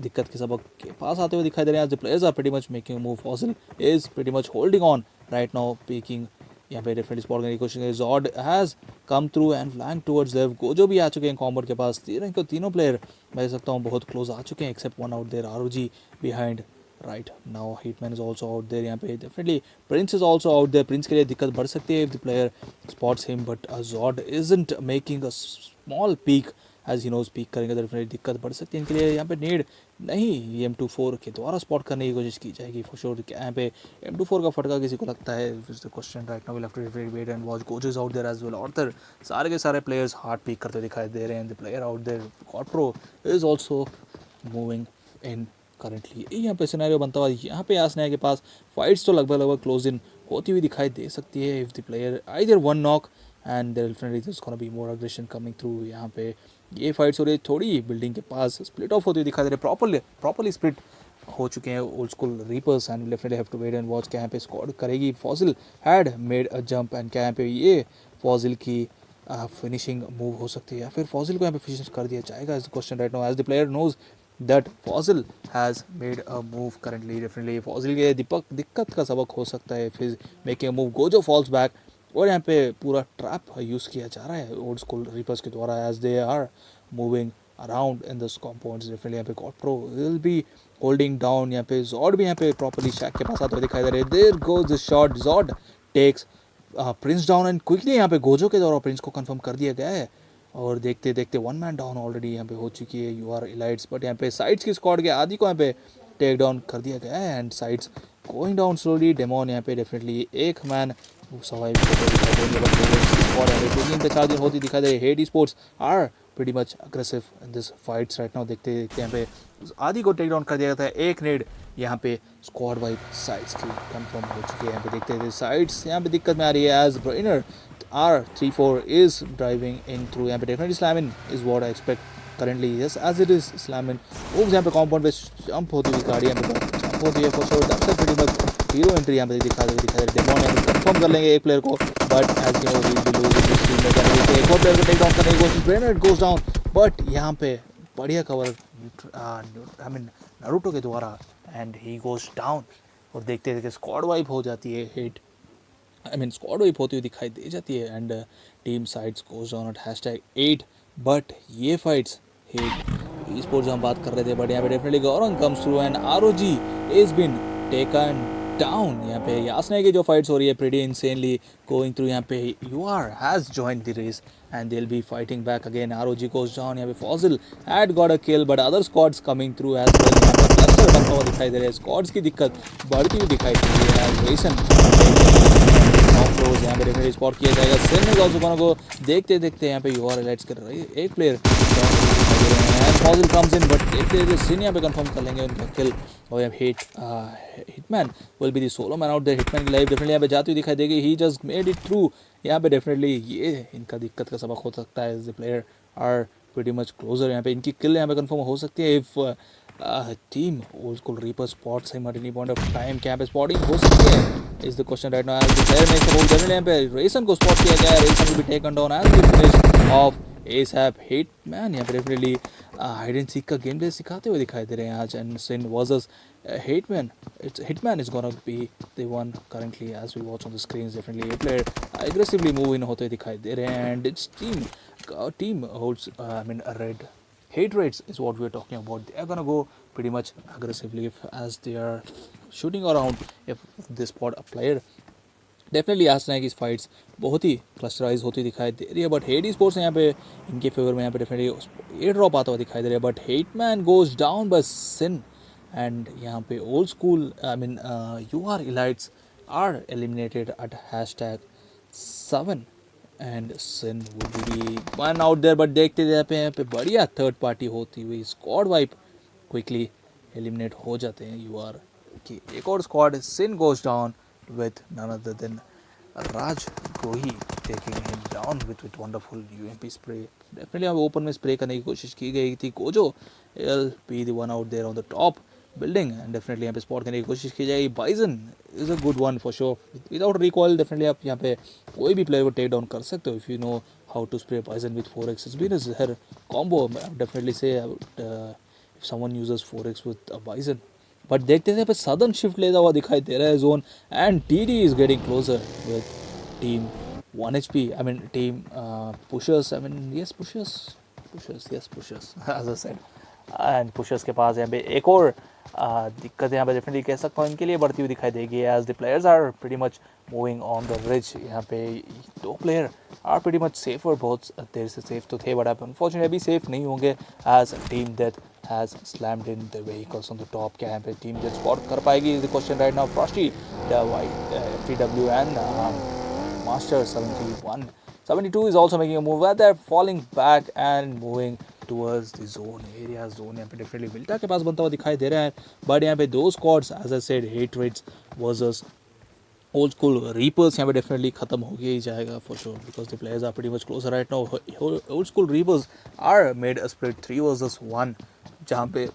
दिक्कत के सबक के पास आते हुए दिखाई दे रहे हैं. The players are pretty much making a move. Fossil is pretty much holding on right now, peeking. यहाँ पे डेफिनेटली स्पॉट करने की कोशिश है. Zod has come through and flanked towards them. Gojo भी आ चुके हैं कॉम्बोट के पास. तीनों प्लेयर मैं कह सकता हूँ बहुत क्लोज आ चुके हैं except one out there. ROG behind right now. Hitman is also out there. यहाँ पे definitely Prince is also out there. Prince के लिए दिक्कत बढ़ सकती है if the player spots him, but Zod isn't making a small peek as he knows peek करेंगे तो definitely दिक्कत बढ़ सकती है इनके लिए. यहाँ पे नेड नहीं M24 के द्वारा स्पॉट करने की कोशिश की जाएगी for sure. यहाँ पे M24 का फटका किसी को लगता है is the question right now. We'll have to wait and watch. Gojo is out there as well. Arthur सारे के सारे players हार्ड पीक करते दिखाई दे रहे हैं. The player out there Godpro is also moving in currently. यहाँ पे सिनेरियो बनता हुआ यहाँ पे आसना के पास फाइट्स तो लगभग क्लोज इन होती हुई दिखाई दे सकती है if the player either one knock and there definitely is gonna be more aggression coming through. यहाँ पे ये फाइट्स हो रही थोड़ी बिल्डिंग के पास स्प्लिट ऑफ होती हुई दिखाई दे रही है. प्रॉपरली स्प्लिट हो चुके हैं old school reapers and definitely have to wait and watch क्या यहाँ पे स्कोर करेगी. Fossil had made a jump and क्या यहाँ पे ये फॉजिल की फिनिशिंग मूव हो सकती है या फिर फॉजिल को यहाँ पे फिनिश कर दिया जाएगा is the question right now as the player knows that Fossil has made a move currently. Definitely Fossil के दिक्कत का सबक हो सकता है फिर making a move. Gojo falls back और यहाँ पे पूरा ट्रैप यूज़ किया जा रहा है ओल्ड स्कूल रीपर्स के द्वारा as they are moving around in this compounds. Definitely यहाँ पे God Pro will be holding down. यहाँ पे Zod भी यहाँ पे properly Shaq के पास आता हुआ दिखाई दे रहा है. There goes the shot. Zod takes Prince down and quickly यहाँ पे गोजो के द्वारा प्रिंस को कंफर्म कर दिया गया है और देखते देखते वन मैन डाउन ऑलरेडी यहाँ पे हो चुकी है यू आर इलाइट्स. बट यहाँ पे साइड्स की स्क्वाड के आदि को यहाँ पे टेक डाउन कर दिया गया है and sides going down slowly. Demon यहाँ पे डेफिनेटली एक मैन सर्वाइव होती दिखाई दे रही. Head sports are pretty much aggressive in this fights right now. देखते देखते यहाँ पे आदि को टेक डाउन कर दिया गया था. एक नेड यहाँ पे स्क्वाड वाइड साइड्स की कंफर्म हो चुकी है. यहाँ पे देखते देखते साइड्स यहाँ पे दिक्कत में आ रही है as Brainer R34 is driving in through. यहाँ पे definitely slamming is what I expect currently. Yes, as it is slamming. Moves यहाँ पे compound पे jump होती हुई गाड़ी यहाँ पे jump होती है for sure. That's a pretty much hero entry यहाँ पे दिखा रहे डेमोन यहाँ पे कंफर्म कर लेंगे एक प्लेयर को. But as you know we will lose this team में जाने एक और प्लेयर को टेक डाउन करने की कोशिश. ब्रेनर गोज डाउन बट यहाँ पे बढ़िया कवर आई मीन नारुतो के द्वारा एंड ही गोज डाउन. और देखते देखते स्क्वाड वाइप हो जाती है. Hit I mean squad wipe होती हुई दिखाई दे जाती है and team sides goes on at #8. But ये फाइट्स हिट ई स्पोर्ट्स हम बात कर रहे थे बट यहाँ पे definitely Gaurang comes through and ROG is been taken down. यहाँ पे यासने की जो फाइट्स हो रही है प्रीटी इंसेनली गोइंग थ्रू. यहाँ पे UR has joined the race and they'll be fighting back again. ROG goes down. यहाँ पे Fossil had got a kill but other squads coming through as well. यहाँ पे cluster बनता हुआ दिखाई दे रहा है. स्क्वाड्स की दिक्कत बढ़ती हुई दिखाई दे रही है as Rayson ऑफ यहाँ पे डेफिनेटली स्पॉट किया जाएगा. सिन इज ऑल्सो गोना गो. देखते देखते यहाँ पे UR हाइलाइट्स कर रही है एक player Fossil comes in but देखते देखते सिन यहाँ पे कंफर्म कर लेंगे उनका किल. और यहाँ Hitman will be the solo man out there. Hitman की लाइफ डेफिनेटली यहाँ पे जाती हुई दिखाई देगी. He just made it through. यहाँ पे डेफिनेटली ये इनका दिक्कत का सबक हो सकता है. The player are pretty much closer. यहाँ पे इनकी किल यहाँ पे कंफर्म हो सकती है if team old school reaper spots him at any point of time. क्या यहाँ पे स्पॉटिंग हो सकती है is the question right now. As the player makes the move definitely यहाँ पे रेसन को स्पॉट किया गया है. Reason will be taken down as the finish off ASAP. Hitman यहाँ पे डेफिनेटली हाइड एंड सीक का गेम प्ले सिखाते हुए दिखाई दे रहे हैं आज. And Sin versus Hitman is gonna be the one currently as we watch on the screens. Definitely a player aggressively moving होते दिखाई दे रहे हैं and its team holds I mean a red hate rates is what we are talking about. They are gonna go pretty much aggressively as they are shooting around if they spot a player. Definitely आज की fights बहुत ही क्लस्टराइज होती दिखाई दे रही है but head sports यहाँ पे इनके फेवर में यहाँ पे डेफिनेटली एयर ड्रॉप आता हुआ दिखाई दे रहा है. But Hitman goes down by Sin and यहाँ पे old school I mean UR elites are eliminated at #7 and Sin would be one out there. But देखते यहाँ पे बढ़िया थर्ड पार्टी होती हुई स्क्वाड वाइप क्विकली एलिमिनेट हो जाते हैं UR की. एक और squad Sin goes down with none other than Rajngandha taking him down with wonderful UMP spray. Definitely यहाँ ओपन में स्प्रे करने की कोशिश की गई थी. Gojo will be the one out there on the top building and definitely यहाँ पे स्पॉट करने की कोशिश की जाएगी. Bison is a good one for sure. Without recoil definitely आप यहाँ पे कोई भी प्लेयर को टेक डाउन कर सकते हो if you know how to spray Bison with 4x. It's been a her combo. I would definitely say if someone uses 4x with a Bison. But देखते थे पे सदर्न शिफ्ट लेता हुआ दिखाई दे रहा है zone and TD is getting closer with team 1 HP. I mean team pushers I mean yes pushers as I said and pushers के पास यहाँ पे एक और दिक्कत यहाँ पे डेफिनेटली कह सकता हूँ इनके लिए बढ़ती हुई दिखाई देगी as the players are pretty much moving on the ridge. यहाँ पे दो player are pretty much safe और बहुत देर से सेफ तो थे बट आप अनफॉर्चुनेटली अभी सेफ नहीं होंगे as team death has slammed in the vehicles on the top. क्या यहाँ पे टीम डेथ स्पॉट कर पाएगी is the question right now. Frosty FTW and Master 72 is also making a move where they're falling back and moving towards the zone area. Zone यहाँ पे definitely विल्टा के पास बनता हुआ दिखाई दे रहा है but यहाँ पे दो squads as I said hate rates versus old school reapers यहाँ पे डेफिनेटली ख़त्म हो गया ही जाएगा for sure because the players are pretty much closer right now. Old school reapers are made a split 3 versus 1 जहाँ पे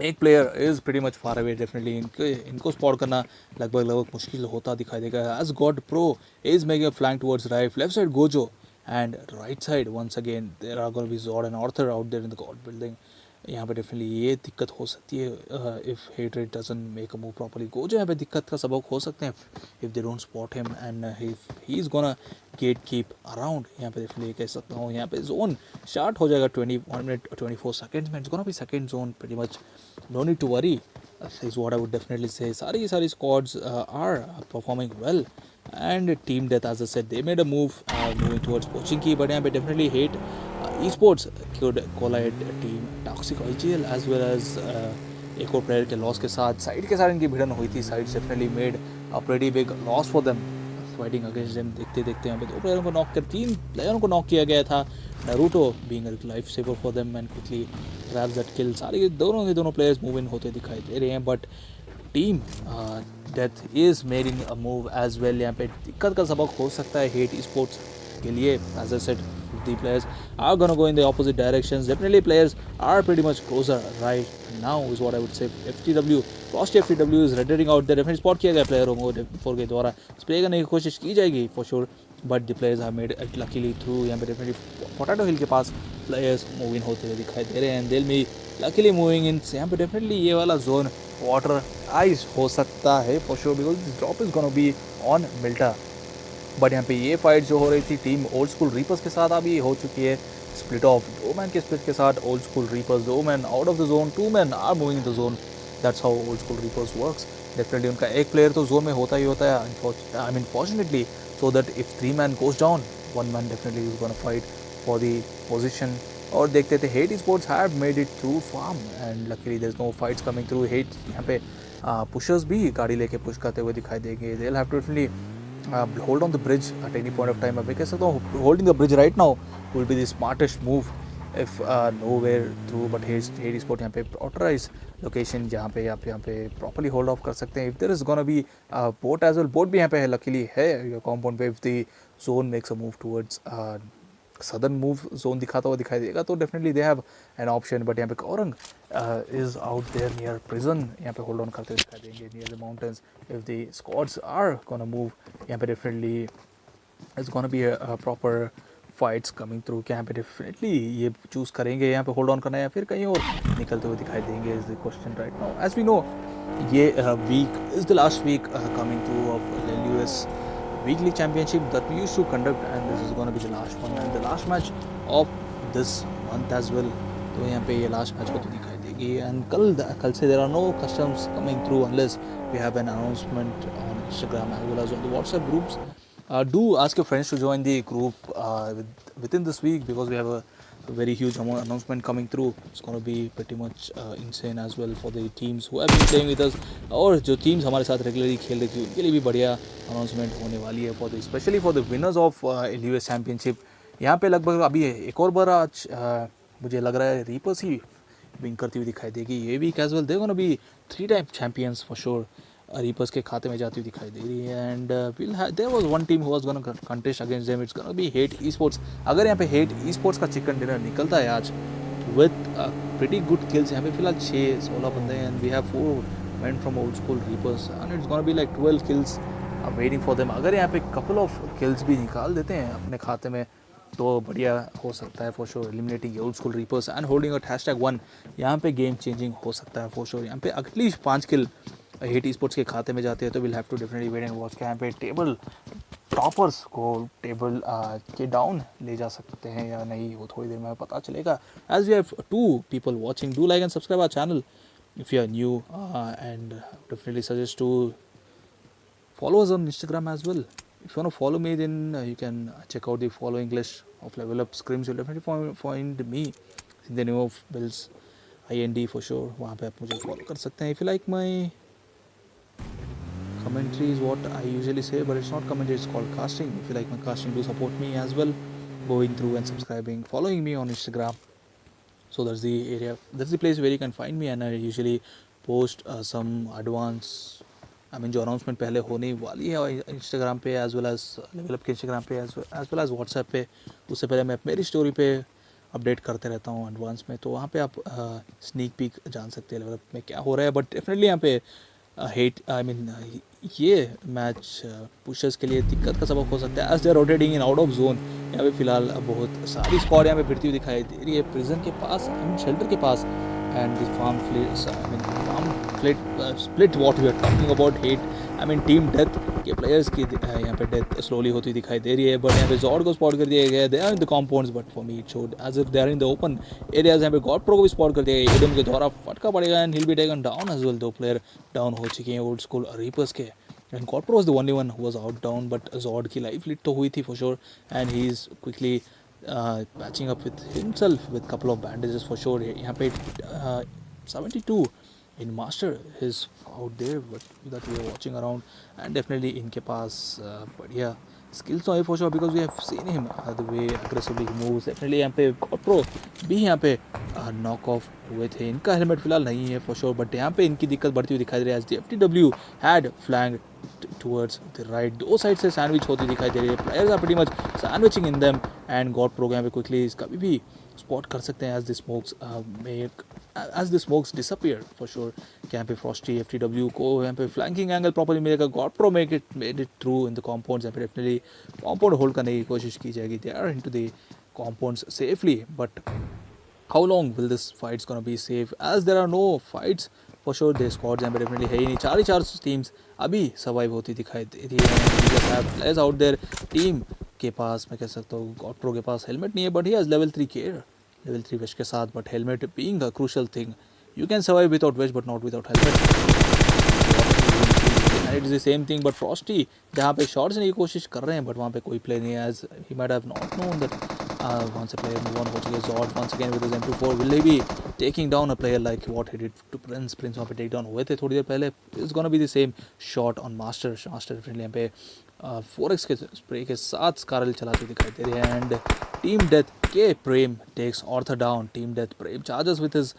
एक player is pretty much far away. Definitely इनको स्पॉट करना लगभग मुश्किल होता दिखाई देगा as God Pro is making a flank towards right. Left side Gojo and right side once again there are going to be Zod and Arthur out there in the god building. यहाँ पे definitely ये दिक्कत हो सकती है if hatred doesn't make a move properly. गो जो यहाँ पे दिक्कत का सबक हो सकते हैं if they don't spot him and if he is gonna get keep around. यहाँ पे डेफिनेटली कह सकता हूँ यहाँ पे जोन स्टार्ट हो जाएगा 21 मिनट 24 सेकेंड्स में। It's gonna be second zone pretty much, no need to worry is what I would definitely say. सारी squads are performing well and team death, as I said, they made a move moving towards poaching key, but yeah, but definitely hate esports could collide team toxic IGL as well as एक और player के loss के साथ side के साथ इनकी भिड़न हुई थी। Side definitely made a pretty big loss for them fighting against them. देखते देखते यहाँ पे 2 प्लेयरों को नॉक कर 3 प्लेयरों को नॉक किया गया था। Naruto being a life saver for them and quickly grabs that kill. सारे दोनों प्लेयर्स मूव इन होते दिखाई दे रहे हैं, but team Death is making a move as well. यहाँ पे दिक्कत का सबक हो सकता है हेट स्पोर्ट्स के लिए। As I said, the players are going to go in the opposite directions. Definitely players are pretty much closer right now is what I would say. FTW, Frosty FTW is rendering out there. Definitely spot किया गया प्लेयरों को four के द्वारा spray करने की कोशिश की जाएगी for sure, but the players have made it luckily through. यहाँ पे definitely पोटैटो हिल के पास players मूव इन होते हुए दिखाई दे रहे हैं and they'll be luckily moving in. यहाँ पे definitely ये वाला जोन वाटर आइज हो सकता है for sure because this drop is going to be on Milta. But यहाँ पे ये फाइट जो हो रही थी टीम ओल्ड स्कूल रीपर्स के साथ अभी हो चुकी है स्प्लिट ऑफ। 2 मैन के स्प्लिट के साथ Old school Reapers 2 man out of the zone, 2 man are moving the zone. That's how Old school Reapers works. Definitely उनका एक प्लेयर तो जोन में होता ही होता है I mean fortunately, so that if 3 man goes down 1 man definitely is gonna fight for the position. और देखते थे Hate sports have made it through farm and luckily there is no fights coming through Hate. यहाँ पे pushers भी गाड़ी लेके push करते हुए दिखाई देंगे। They will have to definitely hold on the bridge at any point of time. मैं कह सकता हूँ holding the bridge right now will be the smartest move if nowhere through, but Hades Sport यहाँ पे authorize location जहाँ पे आप यहाँ पे properly hold off कर सकते हैं. If there is gonna be boat as well, boat भी यहाँ पे है luckily है your compound पे. If the zone makes a move towards southern move zone दिखाता हुआ दिखाई देगा तो definitely they have an option. But यहाँ पे औरंग is out there near prison, यहाँ पे होल्ड ऑन करते हुए दिखाई देंगे near the mountains. If the squads are gonna move यहाँ पे definitely it's gonna be a proper fights coming through. क्या यहाँ पे डेफिनेटली ये चूज़ करेंगे यहाँ पे होल्ड ऑन करना है या फिर कहीं और निकलते हुए दिखाई देंगे is the question right now. As we know ये week is the last week coming through of LUS weekly championship that we used to conduct, and this is going to be the last one and the last match of this month as well. तो यहाँ पे ये last match को तो दिखाई देगी. And कल से there are no customs coming through unless we have an announcement on Instagram as well as on the WhatsApp groups. Do ask your friends to join the group within this week because we have a very huge announcement coming through. It's going to be pretty much insane as well for the teams who have been playing with us. और जो teams हमारे साथ regularly खेल रही थी उनके लिए भी बढ़िया अनाउंसमेंट होने वाली है for the specially for the winners of LUS championship. यहाँ पे लगभग अभी एक और बार आज मुझे लग रहा है रीपर्स ही विन करती हुई दिखाई देगी ये week as well. They gonna be 3 time champions for sure. Reapers के खाते में जाती हुई दिखाई दे रही है. And there was one team who was gonna contest against them. It's gonna be Hate esports. अगर यहाँ पे हेट esports का चिकन डिनर निकलता है आज विद प्रीटी गुड किल्स. यहाँ पे फिलहाल 6-16 बंदे हैं and we have 4 men from old school reapers and it's gonna be like 12 kills are waiting for them. अगर यहाँ पे couple of kills भी निकाल देते हैं अपने खाते में तो बढ़िया हो सकता है for sure. Eliminating old school reapers and holding a #1 यहाँ पे गेम चेंजिंग हो सकता है फॉर श्योर. यहाँ पे एटलीस्ट 5 किल हेट esports के खाते में जाते हैं तो will have to definitely wait and watch. क्या यहाँ पे टेबल टॉपर्स को टेबल के डाउन ले जा सकते हैं या नहीं वो थोड़ी देर में पता चलेगा. As we have 2 people watching, do like and subscribe our channel if you are new and definitely suggest to follow us on Instagram as well. If you want to follow me then you can check out the following list of level up scrims. You'll definitely find me in the name of Bills IND for sure. वहाँ पे आप मुझे follow कर सकते हैं. If you like my commentary is what I usually say, but it's not commentary, it's called casting. If you like my casting, do support me as well, going through and subscribing, following me on Instagram. So that's the area, that's the place where you can find me and I usually post some advance जो announcement पहले होने वाली है Instagram पे as well as Level Up के Instagram पे as well as WhatsApp पे. उससे पहले मैं मेरी स्टोरी पे अपडेट करते रहता हूँ एडवांस में, तो वहाँ पे आप स्नीक पीक जान सकते हैं लेवल अप में क्या हो रहा है. बट डेफिनेटली यहाँ पे ये मैच पुशर्स के लिए दिक्कत का सबक हो सकता है as they are rotating in out of zone. यहाँ पे फिलहाल बहुत सारी स्क्वाड यहाँ पे फिरती हुई दिखाई दे रही है. प्रिजन के पास शेल्टर के पास and the farm split what we are talking about hate. Team death के प्लेयर्स की यहाँ पे डेथ स्लोली होती दिखाई दे रही है, बट यहाँ पे जॉर्ड को स्पॉट कर दिया गया है. They are in the compounds, but for me it showed as if they are in the open areas. यहाँ पे गॉड प्रो को भी स्पॉट कर दिया गया. एडम के द्वारा फटका पड़ेगा and he'll be taken down as well. 2 player down हो चुके हैं ओल्ड स्कूल रीपर्स के. And God Pro was the only one who was out down, but Zord की life lead तो हुई थी for sure, and he is quickly patching up with himself with couple of bandages for sure. यहाँ पे 72 in Master is out there, but that we are watching around, and definitely इनके पास बढ़िया skills तो है for sure, because we have seen him the way aggressively he moves. Definitely यहाँ पे God Pro भी यहाँ पे knock off हुए थे. इनका हेलमेट फिलहाल नहीं है for sure, but यहाँ पे इनकी दिक्कत बढ़ती हुई दिखाई दे रही है. The FTW had flanked towards the right. 2 side से सैंडविच होती दिखाई दे रही है. Players are pretty much sandwiching in them, and God pro यहाँ पे क्विकली इसका भी स्पॉट कर सकते हैं as the smokes disappear for sure. यहाँ पे फ्रॉस्टी FTW को यहाँ पे फ्लैंकिंग एंगल प्रॉपर्ली मिलेगा. God pro made it through in the compounds. यहाँ पे डेफिनेटली कॉम्पाउंड होल्ड करने की कोशिश की जाएगी. They are into the compounds safely, but how long will this fights gonna be safe, as there are no fights for sure. The squads यहाँ पे definitely है ही नहीं. 4 ही 4 टीम्स अभी सर्वाइव होती दिखाई दे रही है. Players out there. टीम के पास मैं कह सकता हूँ गॉड प्रो के पास हेलमेट नहीं है, but he has level 3 care, level 3 vest के साथ, but helmet being a crucial thing. You can survive without vest but not without helmet. It is the same thing, but Frosty जहाँ पे shot से नहीं कोशिश कर रहे हैं, बट वहाँ पे कोई प्ले नहीं है, as he might have not known that once a player move on हो चुके. Zord once again with his M24, will he be taking down a player like what he did to Prince वहाँ पे take down हुए थे थोड़ी देर पहले. It's gonna be the same shot on Master definitely यहाँ पे 4x के spray के साथ स्कारल चलाते दिखाई दे रहे हैं. एंड टीम डेथ के प्रेम takes Arthur down. Team death Prem charges with his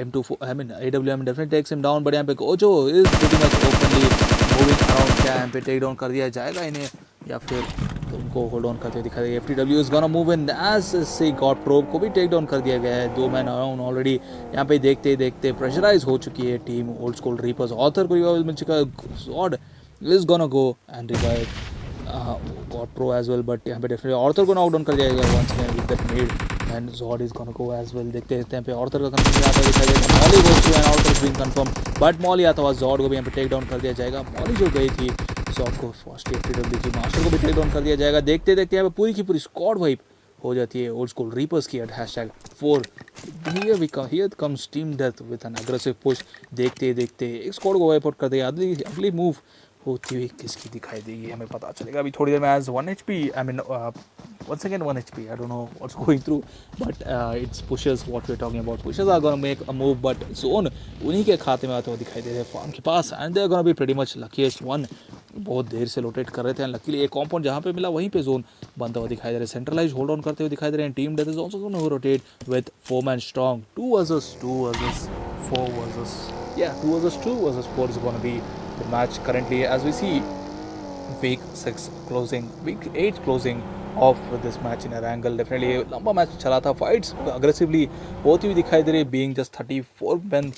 M24, AWM definitely takes him down, but यहाँ पे Gojo is pretty much openly moving around. क्या यहाँ पे टेक डाउन कर दिया जाएगा इन्हें, या फिर उनको होल्ड ऑन करते दिखा रही है. FTW is gonna move in as से गॉड प्रो को भी टेक डाउन कर दिया गया है. 2 मैन अराउंड ऑलरेडी यहाँ पे देखते देखते प्रेशराइज हो चुकी है team old school reapers. Author को रिवाइवल मिल चुका है. Zord is gonna go and revive God pro as well, but यहाँ पे डेफिनेटली ऑर्थर को नॉक डाउन कर दिया गया once again with that nade, and Zord is gonna go as well. देखते हैं पे ऑर्थर का कंफर्म आता दिखाई देगा. Molly goes to and Arthur is being confirmed, but Molly आता हुआ Zord को भी यहाँ पे टेक डाउन कर दिया जाएगा. मॉली जो गई थी शॉट को फर्स्ट FTW की, मास्टर को भी टेक डाउन कर दिया जाएगा. देखते देखते यहाँ पे पूरी की पूरी स्क्वाड वाइप हो जाती है ओल्ड स्कूल रीपर्स की eight #4. Here comes team death with an aggressive push. देखते देखते एक स्क्वाड को वाइप आउट कर दिया. अगली मूव होती हुई किसकी दिखाई देगी हमें पता चलेगा अभी थोड़ी देर में. As 1 HP, once again 1 HP, I don't know what's going through, but it's pushers what we're talking about. Pushers are gonna make a move, but zone उन्हीं के खाते में आते हुए दिखाई दे रहे हैं फार्म के पास, and they're gonna be pretty much luckiest one. बहुत देर से रोटेट कर रहे थे, लकीली एक कॉम्पाउंड जहाँ पे मिला वहीं पे जोन बनता हुआ दिखाई दे रहा है. सेंट्रलाइज होल्ड ऑन करते हुए दिखाई दे रहे हैं. Team death is also gonna rotate with 4 man strong. 2 versus 4 versus 2 versus 4 is gonna be the match currently, as we see week 8 closing off with this match in Erangle. Definitely लंबा match चला था. Fights aggressively होती हुई दिखाई दे रही है, being just 34 men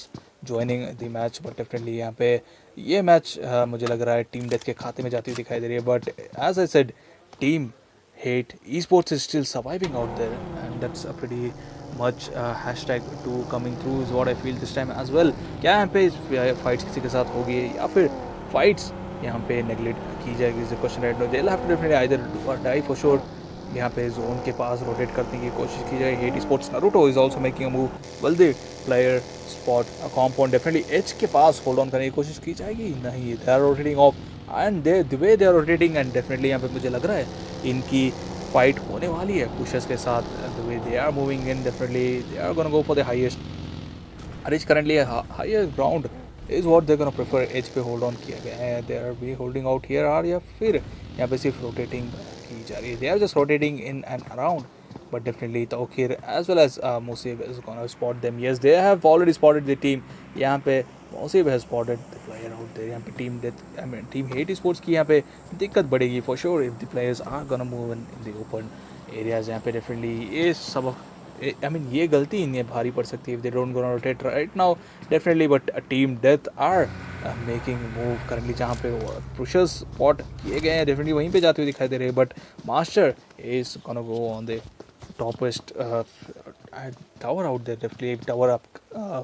joining the match, but definitely यहाँ पे ये मैच मुझे लग रहा है टीम डेथ के खाते में जाती हुई दिखाई दे रही है. But as I said, team Hate esports is still surviving out there, and that's a pretty much #2 coming through is what I feel this time as well. क्या यहाँ पे फाइट्स किसी के साथ होगी या फिर फाइट्स यहाँ पे नेगलेक्ट की जाएगी, is the question right now. They will have to definitely either do or die for sure. यहाँ पे जोन के पास रोटेट करने की कोशिश की जाए. Hate esports Naruto is also making a move. Will the player spot a compound? Definitely H के पास hold on करने की कोशिश की जाएगी. नहीं, they are rotating off, and the way they are rotating, and definitely यहाँ पे मुझे लग रहा है इनकी फाइट होने वाली है पुशर्स के साथ. the way they are moving in, definitely they are gonna go for the highest. Rich currently higher ground is what they're gonna prefer. H पे होल्ड ऑन किया गया है. they are be holding out here, और या फिर यहाँ पे सिर्फ रोटेटिंग की जा रही है. they are just rotating in and around, but definitely Tawkir as well as Musib is gonna spot them. Yes, they have already spotted the team. यहाँ पे Musib has spotted the player out there. यहाँ पे team death, team hate esports की यहाँ पे दिक्कत बढ़ेगी for sure if the players are gonna move in the open areas. यहाँ पे definitely ये सबक ये गलती इन्हें भारी पड़ सकती है if they don't gonna rotate right now, definitely. But team death are making move currently, जहाँ पे pushers spot किए गए हैं definitely वहीं पे जाते हुए दिखाई दे रहे हैं. but Master is gonna go on the topmost tower out there, definitely tower आप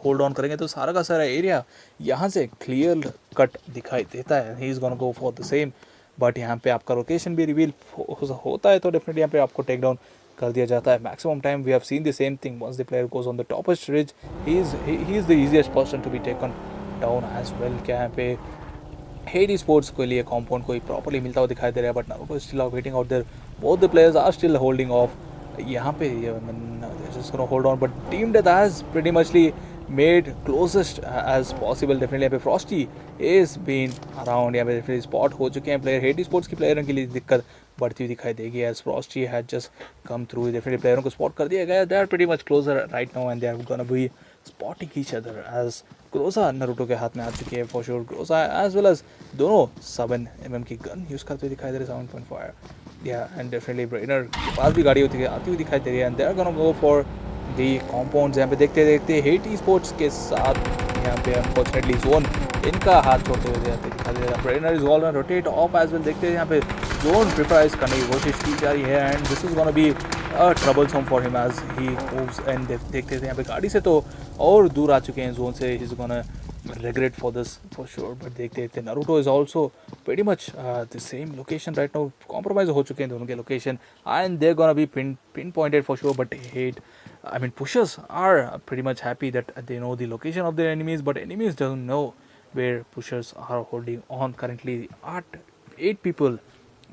होल्ड ऑन करेंगे तो सारा का सारा एरिया यहाँ से क्लियर कट दिखाई देता है. ही is gonna go for the same, but यहाँ पे आपका लोकेशन भी रिवील होता है तो डेफिनेटली यहाँ पे आपको टेक डाउन कर दिया जाता है. Maximum time we have seen the same thing. Once the player goes on the toppest ridge, he is the easiest person to be taken down as well. क्या यहाँ पे हेड स्पोर्ट्स के लिए compound कोई प्रॉपर्ली मिलता हुआ दिखाई दे रहा है, but Naruto still waiting out there. Both the players are still holding off. यहाँ पे just gonna hold on, but Team Death has pretty muchly made closest as possible. Definitely यहाँ पे Frosty is been around. यहाँ पे definitely spot हो चुके हैं player. Head sports की प्लेयरों के लिए दिक्कत बढ़ती हुई दिखाई देगी as Frosty had just come through. Definitely प्लेयरों को स्पॉट कर दिया गया. They are pretty much closer right now and they are gonna be spotting each other as Groza Naruto के हाथ में आ चुकी है for sure. Groza as well as दोनों 7mm की गन यूज़ करते हुए दिखाई दे रहे. 7.5 या एंड डेफिनेटली ब्रेनर के पास भी गाड़ी होती है आती हुई दिखाई दे रही है. And they are gonna go for the compounds. यहाँ पे देखते देखते हेट स्पोर्ट्स के साथ यहाँ पे अनफॉर्चुनेटली जोन इनका हाथ छोड़ते हुए दिखाई दे रहा है. Brainer is all rotate off as well. देखते हैं यहाँ पे जोन प्रिफराइज करने की कोशिश की जा रही है and this is gonna be troublesome for him as he moves. And देखते थे यहाँ पे गाड़ी से तो और दूर आ चुके हैं जोन से. He is gonna regret for this for sure, but देखते देखते Naruto is also pretty much the same location right now. Compromise हो चुके हैं दोनों के location and they're gonna be pinpointed for sure, but pushers are pretty much happy that they know the location of their enemies, but enemies doesn't know where pushers are holding on. Currently at 8 people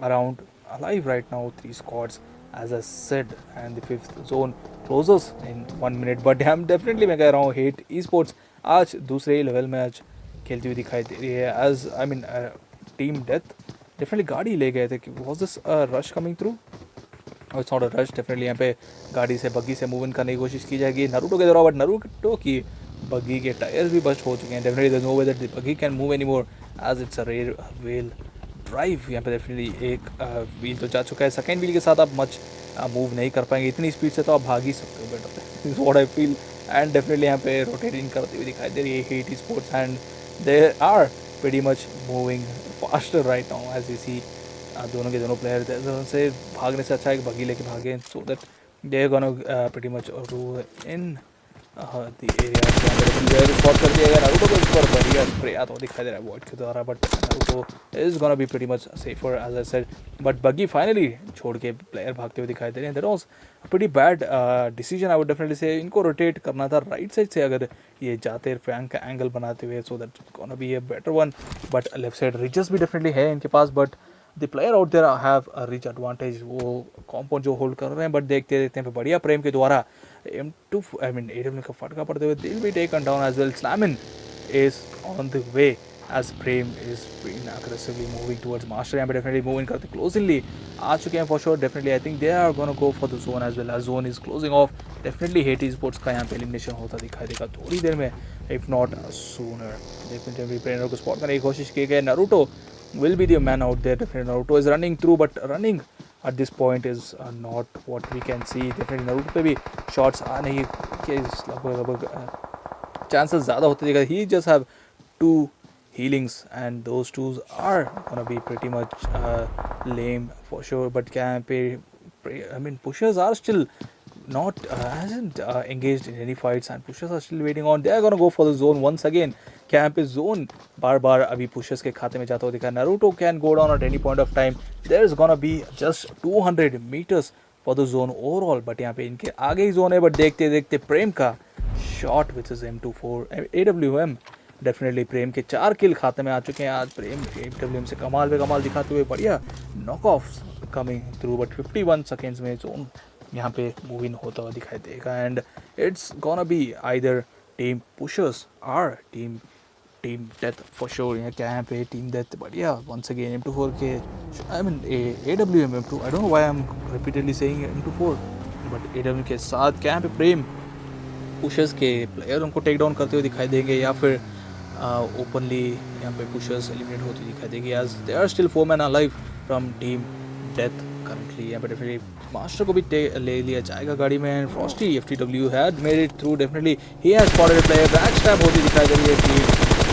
around alive right now, 3 squads as I said, and the 5th zone closes in 1 minute. But I'm definitely मैं कह रहा हूँ hate esports आज दूसरे level में आज खेलती हुई दिखाई दे रही है. एज टीम डेथ डेफिनेटली गाड़ी ले गए थे. Was this rush coming through? It's not a rush. Definitely यहाँ पे गाड़ी से बग्गी से मूव इन करने की कोशिश की जाएगी नारुतो के दौरान, बट नारुतो की बग्गी के टायर्स भी बस्ट हो चुके हैं. Definitely there is no way that the buggy can move any more as it's a rear wheel drive. यहाँ पे डेफिनेटली एक व्हील तो जा चुका है. सेकेंड व्हील के साथ आप मच मूव नहीं कर पाएंगे. इतनी स्पीड से तो आप भाग ही सकते हो. Better is what I feel. And definitely यहाँ पे रोटेटिंग करती हुई दिखाई दे रही है hate sports and they are pretty much moving faster right now as you see. दोनों के दोनों प्लेयर से भागने से अच्छा है कि बग्गी लेके भागे so that they are gonna pretty much in the area. Spot कर दिया गया नारुतो को ऊपर बढ़िया स्प्रे आता हुआ दिखाई दे रहा है वॉइड के द्वारा, but Naruto is gonna be pretty much safer as I said. But buggy finally छोड़ के प्लेयर भागते हुए दिखाई दे रहे हैं. That was pretty bad decision I would definitely say. इनको रोटेट करना था राइट साइड से अगर ये जाते फ्रैंक का एंगल बनाते हुए, so that gonna be a better one. But left side riches भी डेफिनेटली है इनके पास, but the player out there have a rich advantage. वो कॉम्पाउंड जो होल्ड कर रहे हैं, बट देखते देखते हैं बढ़िया प्रेम के द्वारा M2 AW का फटका पड़ते हुए दिल भी taken down as well. Slamin is on the way as Prem is been aggressively moving towards Master. यहाँ पे definitely moving करते closely आ चुके हैं for sure. Definitely I think they are gonna go for the zone as well as zone is closing off. Definitely hate esports का यहाँ पे elimination होता दिखाई देगा थोड़ी देर में, if not sooner. Definitely प्रेरणा को spot करने की कोशिश की गई. Naruto will be the man out there. Definitely Naruto is running through, but running at this point is not what we can see. Definitely Naruto पे भी shots आने के लगभग chances ज़्यादा होते दिखाई. He just have 2 healings and those twos are gonna be pretty much lame for sure. But pushers are still not hasn't engaged in any fights and pushers are still waiting on. They are gonna go for the zone once again. Camp is zone बार अभी pushers के खाते में जाता हुआ दिखा. Naruto can go down at any point of time. There is gonna be just 200 meters for the zone overall. But यहाँ पे इनके आगे ही zone है. But देखते देखते प्रेम का shot which is M24 AWM definitely Prem के 4 किल खाते में आ चुके हैं आज. प्रेम AWM से कमाल पे कमाल दिखाते हुए बढ़िया knock offs coming through. But 51 seconds में जोन यहाँ पे मूव इन होता हुआ दिखाई देगा. And it's gonna be either team pushers और टीम डेथ फॉर श्योर. यहाँ क्या है पे टीम डेथ बढ़िया वंस अगेन M24 के AWM M2. I don't know why I am repeatedly saying M24, but AWM के साथ क्या है पे प्रेम पुशर्स के प्लेयर उनको टेक डाउन करते हुए दिखाई देंगे या फिर ओपनली यहाँ पे पुशर्स एलिमिनेट होती दिखाई देगी as they are still 4 men alive from team Death currently. यहाँ पे डेफिनेटली मास्टर को भी ले लिया जाएगा गाड़ी में. And Frosty FTW had made it through. Definitely he has spotted a player. Back stab होती दिखाई दे रही है टीम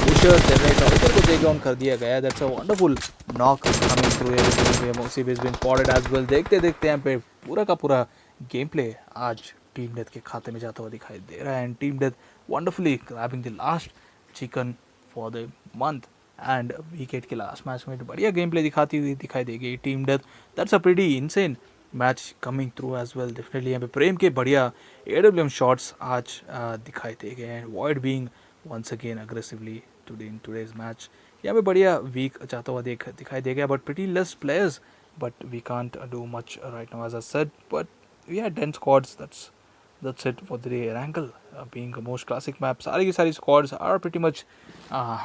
पुशर्स. डेफिनेटली ऊपर को टेक डाउन कर दिया गया. That's a wonderful knock coming through. Mossy has been spotted as well. देखते देखते यहाँ पे पूरा का पूरा गेम प्ले आज टीम डेथ के खाते में जाता हुआ दिखाई दे रहा है. And team death wonderfully grabbing the last chicken for the month. And wicket के लास्ट मैच में बढ़िया गेम प्ले दिखाती हुई दिखाई देगी team Death. That's a pretty insane match coming through as well. Definitely यहाँ पे प्रेम के बढ़िया AWM शॉट्स आज दिखाई दे गए हैं. Void being once again aggressively today in today's match. यहाँ पे बढ़िया वीक जाता हुआ दिखाई दे गया. But pretty less players, but we can't do much right now, as I said. But we had 10 squads. That's it for the day. Erangle being a most classic map. सारी की सारी squads are pretty much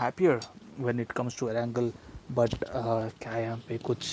happier when it comes to Erangle. But क्या यहाँ पे कुछ